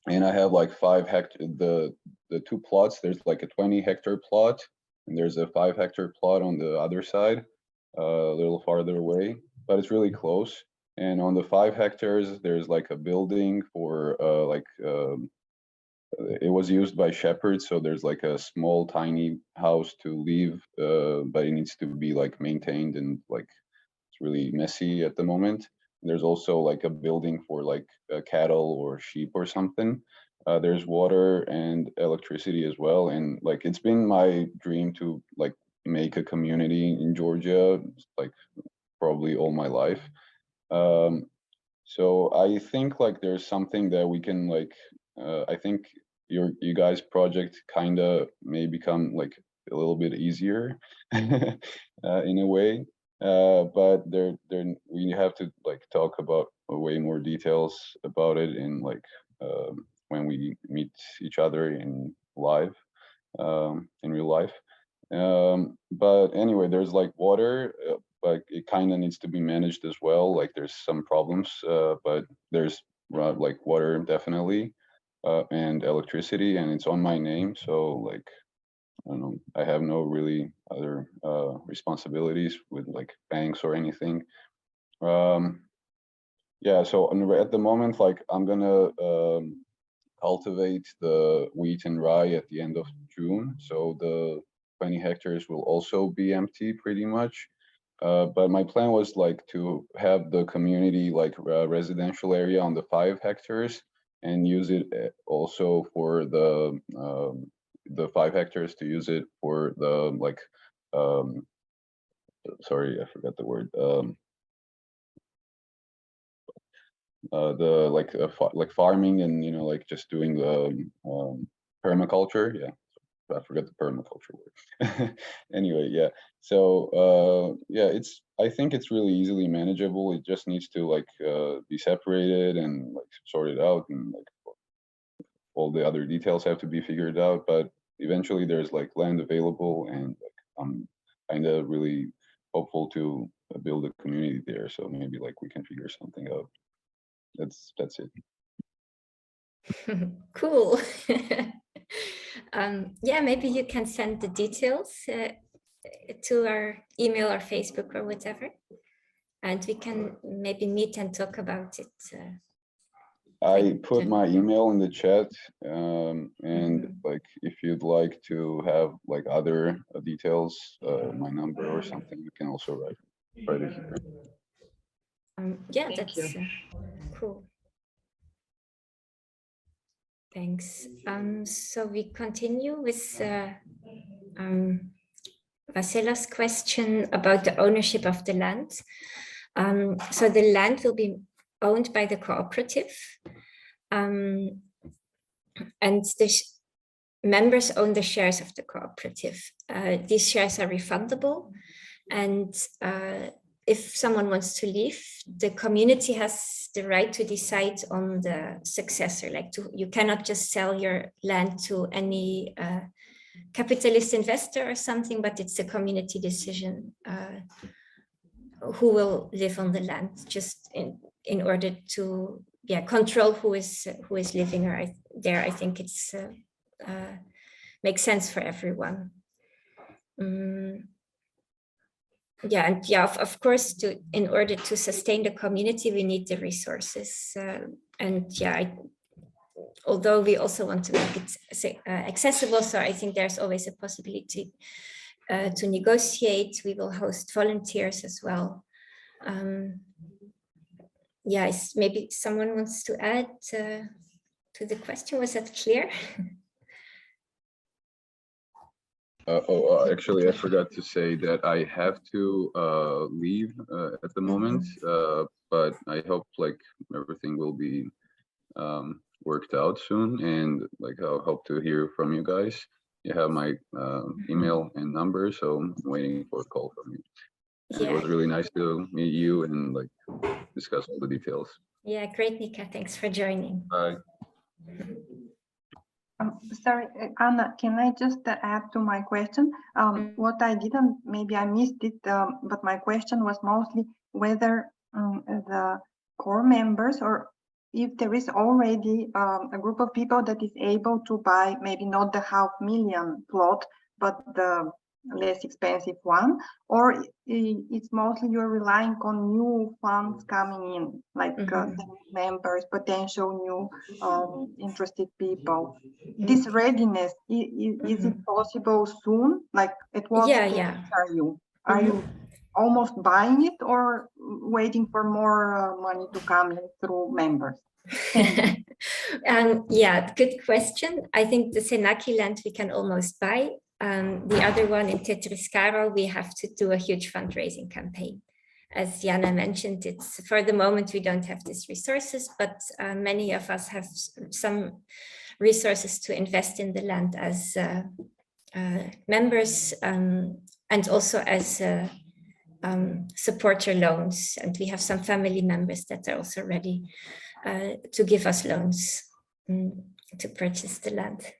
And I have like 5 hectare, the two plots, there's like a 20-hectare plot, and there's a 5-hectare plot on the other side, a little farther away, but it's really close. And on the 5 hectares, there's like a building for it was used by shepherds, so there's like a small tiny house to live, but it needs to be like maintained, and like it's really messy at the moment. There's also like a building for like cattle or sheep or something. There's water and electricity as well, and like it's been my dream to like make a community in Georgia, like probably all my life. So I think like there's something that we can like, I think you guys project kind of may become like a little bit easier in a way, but there we have to like talk about way more details about it in like when we meet each other in live, in real life. But anyway, there's like water, but it kind of needs to be managed as well. Like there's some problems, but there's like water definitely, and electricity, and it's on my name. So like, I don't know, I have no really other responsibilities with like banks or anything. Yeah, so at the moment, like I'm gonna cultivate the wheat and rye at the end of June. So the 20 hectares will also be empty pretty much. But my plan was like to have the community like residential area on the 5 hectares and use it also for the 5 hectares to use it for the like, sorry, I forgot the word. The like farming and, you know, like just doing the permaculture. Yeah, I forgot the permaculture word. Anyway, yeah. So yeah, I think it's really easily manageable. It just needs to like be separated and like sorted out, and like all the other details have to be figured out. But eventually, there's like land available, and like I'm kind of really hopeful to build a community there. So maybe like we can figure something out. That's it. Cool. Yeah, maybe you can send the details to our email or Facebook or whatever, and we can maybe meet and talk about it. I put my email in the chat, and Mhm. like if you'd like to have like other details, my number or something, you can also write it here. Yeah, Thank that's you. cool. Thanks. So we continue with Vasila's question about the ownership of the land. So the land will be owned by the cooperative, and the members own the shares of the cooperative. These shares are refundable, and if someone wants to leave, the community has the right to decide on the successor. Like you cannot just sell your land to any capitalist investor or something, but it's a community decision who will live on the land, just in order to control who is living there. I think it's makes sense for everyone. Yeah, and of course, in order to sustain the community, we need the resources. And yeah, although we also want to make it accessible, so I think there's always a possibility to negotiate. We will host volunteers as well. Yeah, maybe someone wants to add to the question. Was that clear? Actually, I forgot to say that I have to leave at the moment, but I hope like everything will be worked out soon, and like I'll hope to hear from you guys. You have my email and number, so I'm waiting for a call from you. And it was really nice to meet you and like discuss all the details. Yeah, great, Nika. Thanks for joining. Bye. Sorry, Anna, can I just add to my question? What I didn't, maybe I missed it, but my question was mostly whether the core members, or if there is already a group of people that is able to buy maybe not the 500,000 plot, but the less expensive one, or it's mostly you're relying on new funds coming in, like members, potential new interested people. This readiness, is it possible soon? Like at what stage are you almost buying it, or waiting for more money to come in through members? Yeah, good question. I think the Senaki land we can almost buy. The other one in Tetriscaro, we have to do a huge fundraising campaign. As Jana mentioned, it's for the moment we don't have these resources, but many of us have some resources to invest in the land as members, and also as supporter loans. And we have some family members that are also ready to give us loans to purchase the land.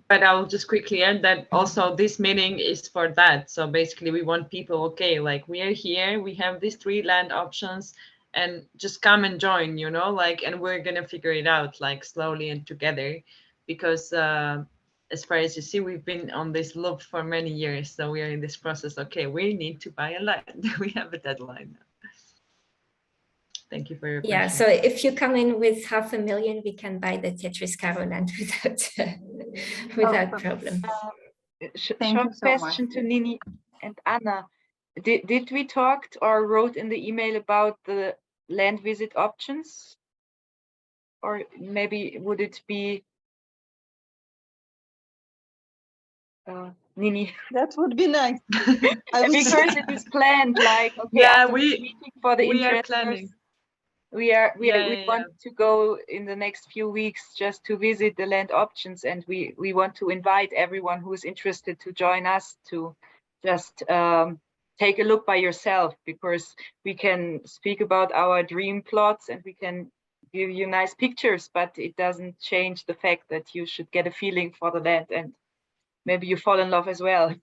But I'll just quickly add that also this meeting is for that. So basically we want people, okay, like we are here, we have these 3 land options, and just come and join, you know, like, and we're gonna figure it out like slowly and together, because as far as you see, we've been on this loop for many years. So we are in this process. Okay, we need to buy a land. We have a deadline now. Thank you for your question. Yeah, so if you come in with 500,000, we can buy the Tetriscaro land without problem. Short question to Nini and Anna. Did we talk or wrote in the email about the land visit options? Or maybe would it be Nini? That would be nice. Because it is planned, like, okay, yeah, we for the we are investors, planning. we want to go in the next few weeks just to visit the land options, and we want to invite everyone who is interested to join us to just take a look by yourself, because we can speak about our dream plots and we can give you nice pictures, but it doesn't change the fact that you should get a feeling for the land, and maybe you fall in love as well,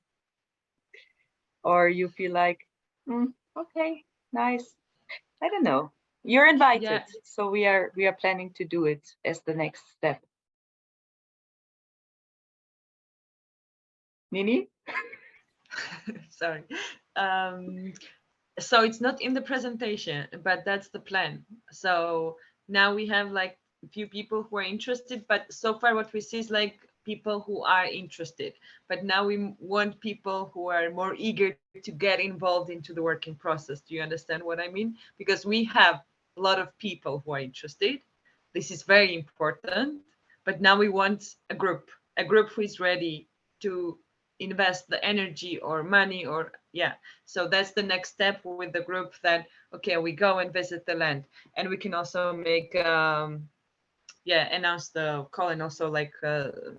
or you feel like, okay, nice. I don't know. You're invited. So we are planning to do it as the next step. Nini? Sorry. So it's not in the presentation, but that's the plan. So now we have like a few people who are interested, but so far what we see is like people who are interested. But now we want people who are more eager to get involved into the working process. Do you understand what I mean? Because we have a lot of people who are interested. This is very important. But now we want a group who is ready to invest the energy or money or so that's the next step with the group, that okay, we go and visit the land, and we can also make announce the call, and also like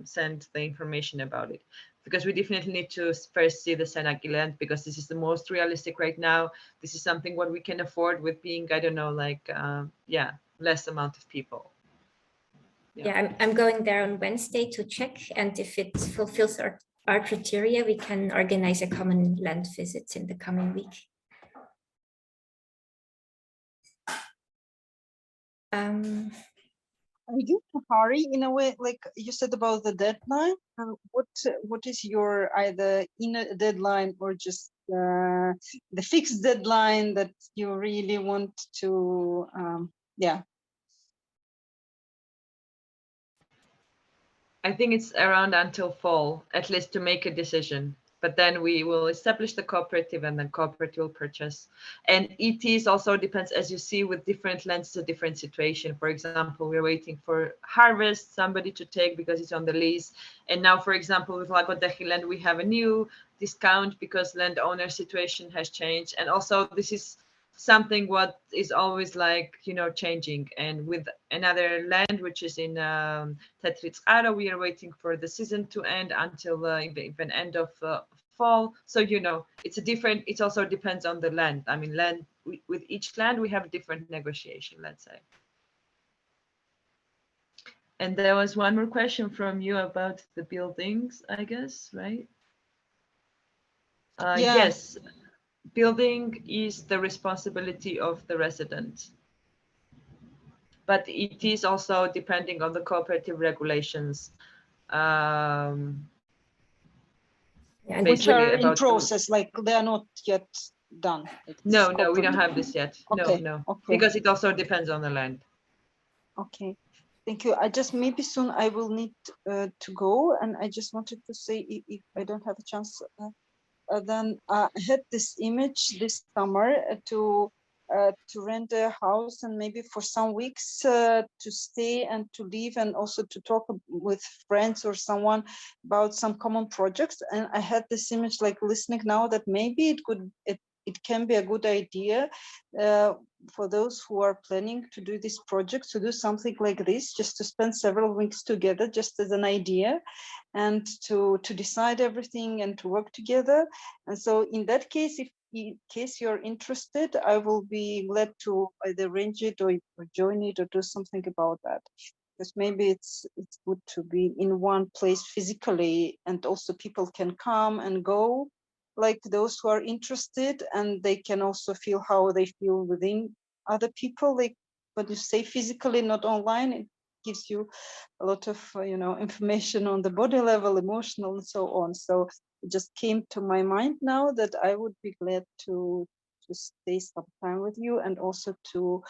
send the information about it, because we definitely need to first see the Senaki land, because this is the most realistic right now. This is something what we can afford with being, I don't know, like less amount of people. I'm going there on Wednesday to check, and if it fulfills our criteria, we can organize a common land visit in the coming week. Are you in a hurry in a way, like you said about the deadline? What is your either inner deadline or just the fixed deadline that you really want to, I think it's around until fall, at least, to make a decision. But then we will establish the cooperative, and then cooperative will purchase. And ETs also depends, as you see, with different lands, it's a different situation. For example, we're waiting for harvest, somebody to take because it's on the lease. And now, for example, with Lago Deji land, we have a new discount because landowner situation has changed. And also this is something what is always like, changing. And with another land, which is in Tetriz Ara, we are waiting for the season to end until even end of fall. So, it also depends on the land. I mean, with each land, we have different negotiation, let's say. And there was one more question from you about the buildings, I guess, right? Yes. Building is the responsibility of the resident, but it is also depending on the cooperative regulations. which are in process, like they are not yet done. No, we don't have this yet. Okay. No, okay. Because it also depends on the land. Okay, thank you. I just, maybe soon I will need to go, and I just wanted to say, if I don't have a chance, then I had this image this summer to rent a house, and maybe for some weeks to stay and to live, and also to talk with friends or someone about some common projects. And I had this image, like listening now, that maybe it can be a good idea for those who are planning to do this project, to do something like this, just to spend several weeks together, just as an idea, and to decide everything and to work together. And so in that case, if in case you're interested, I will be glad to either arrange it or join it or do something about that. Because maybe it's good to be in one place physically, and also people can come and go, like those who are interested, and they can also feel how they feel within other people. Like when you say physically, not online, it gives you a lot of information on the body level, emotional, and so on. So it just came to my mind now that I would be glad to stay some time with you, and also to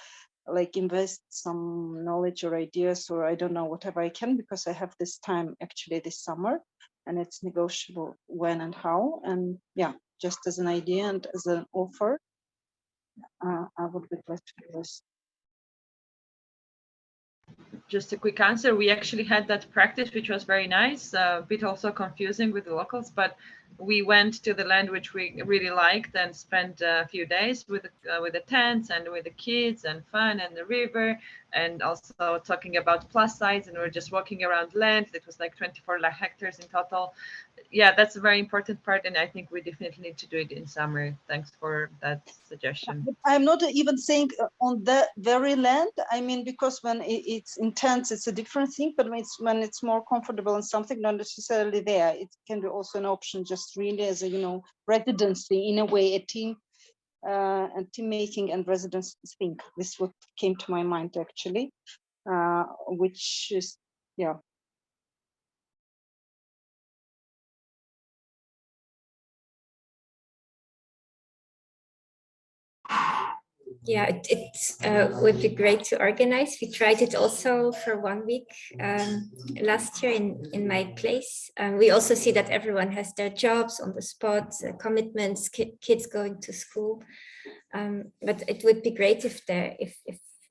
like invest some knowledge or ideas, or I don't know, whatever I can, because I have this time actually this summer, and it's negotiable when and how. And yeah, just as an idea and as an offer, I would be glad to do this. Just a quick answer. We actually had that practice, which was very nice, a bit also confusing with the locals, but we went to the land which we really liked and spent a few days with the tents and with the kids and fun and the river, and also talking about plus sides, and we're just walking around land. It was like 24 hectares in total. Yeah, that's a very important part, and I think we definitely need to do it in summer. Thanks for that suggestion. I'm not even saying on that very land. I mean, because when it's intense, it's a different thing, but when it's more comfortable and something, not necessarily there, it can be also an option, just really as a residency in a way, a team and team making and residence thing. This what came to my mind actually, which is Yeah, it would be great to organize. We tried it also for 1 week last year in my place. We also see that everyone has their jobs on the spot, commitments, kids going to school. But it would be great if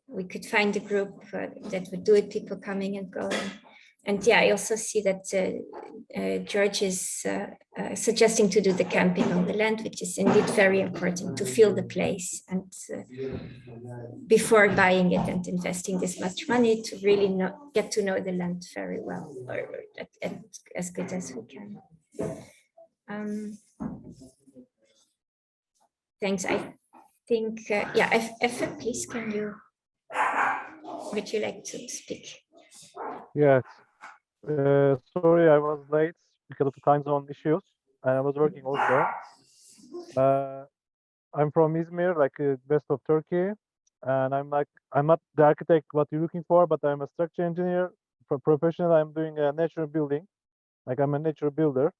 we could find a group that would do it, people coming and going. And yeah, I also see that George is suggesting to do the camping on the land, which is indeed very important to feel the place. And before buying it and investing this much money, to really get to know the land very well, or as good as we can. Thanks. I think, yeah, Effa, please, would you like to speak? Yes. Sorry, I was late because of the time zone issues, and I was working also. I'm from Izmir, like west of Turkey, and I'm not the architect what you're looking for, but I'm a structure engineer. For professional, I'm doing a natural building, like I'm a natural builder.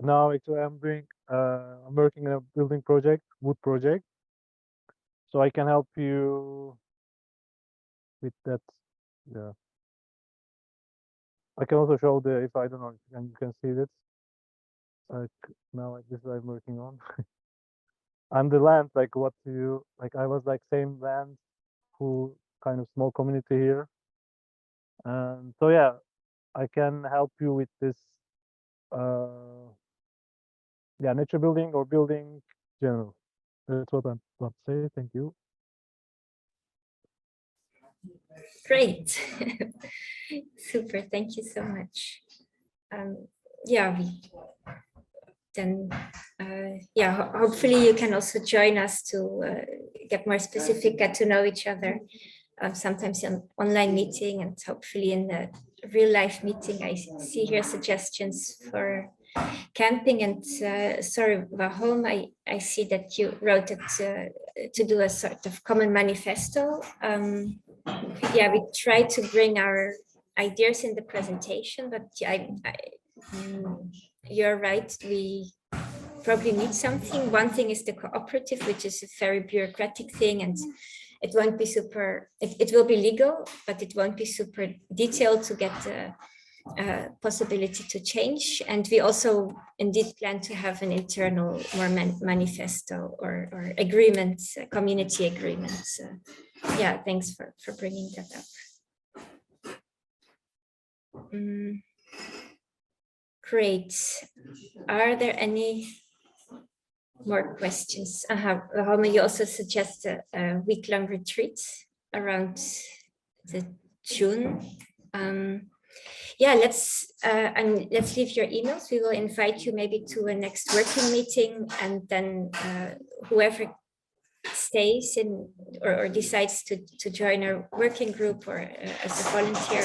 Now actually I'm working in a building project, wood project, so I can help you with that. Yeah. I can also show if I don't know, and you can see this. Like now, like this I'm working on. And the land, like what you like, I was like same land, who kind of small community here, and so yeah, I can help you with this. Yeah, nature building or building general. That's what I'm about to say. Thank you. Great. Super. Thank you so much. Yeah, hopefully you can also join us to get more specific, get to know each other. Sometimes in online meeting, and hopefully in the real life meeting. I see here suggestions for camping, and sorry, Vahom, I see that you wrote it to do a sort of common manifesto. Yeah, we try to bring our ideas in the presentation, but you're right, we probably need something. One thing is the cooperative, which is a very bureaucratic thing, and it won't be super, it will be legal, but it won't be super detailed to get the possibility to change. And we also indeed plan to have an internal more manifesto or agreement, community agreements. Yeah, thanks for bringing that up. Great. Are there any more questions? Home, you also suggest a week-long retreat around the June. Yeah, let's leave your emails. We will invite you maybe to a next working meeting, and then whoever stays in or decides to join our working group or as a volunteer,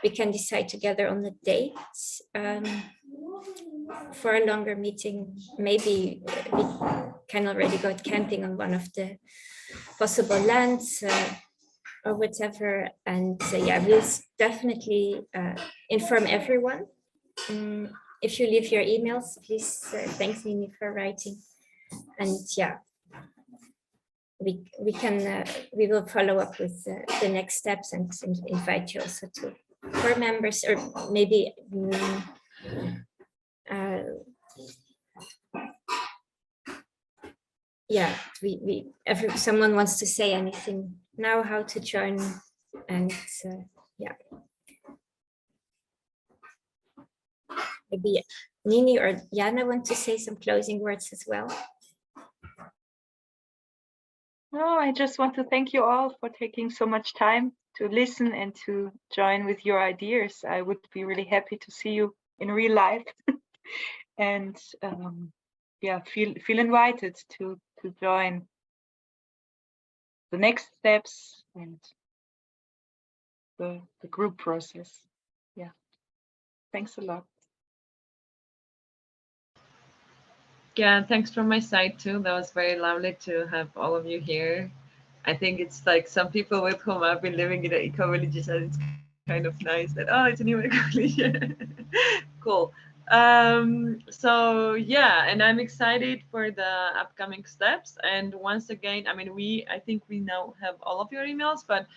we can decide together on the date for a longer meeting. Maybe we can already go camping on one of the possible lands or whatever. And yeah, we'll definitely inform everyone. If you leave your emails, please thank Mimi for writing. And yeah, we will follow up with the next steps and invite you also to core members, or maybe yeah, if someone wants to say anything now, how to join, and yeah, maybe Nini or Jana want to say some closing words as well. No, I just want to thank you all for taking so much time to listen and to join with your ideas. I would be really happy to see you in real life. And yeah, feel invited to join the next steps and the group process. Yeah, thanks a lot. Yeah, thanks from my side too. That was very lovely to have all of you here. I think it's like some people with whom I've been living in eco villages, and it's kind of nice that, oh, it's a new eco village. Cool. So yeah, and I'm excited for the upcoming steps. And once again, I mean, I think we now have all of your emails, but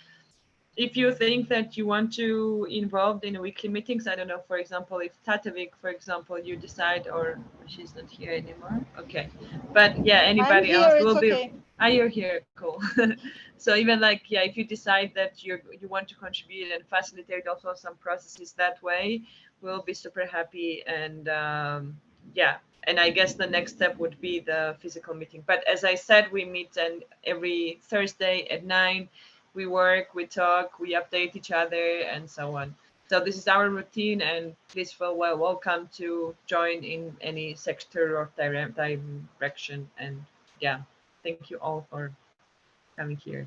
if you think that you want to involved in weekly meetings, I don't know, for example, if Tatevik, for example, you decide, or she's not here anymore. Okay. But yeah, anybody here, else it's will be. okay. Ah, you're here, cool. So even like, yeah, if you decide that you want to contribute and facilitate also some processes that way, we'll be super happy. And yeah, and I guess the next step would be the physical meeting. But as I said, we meet and every Thursday at 9. We work, we talk, we update each other, and so on. So this is our routine, and please feel welcome to join in any sector or direction. And yeah, thank you all for coming here.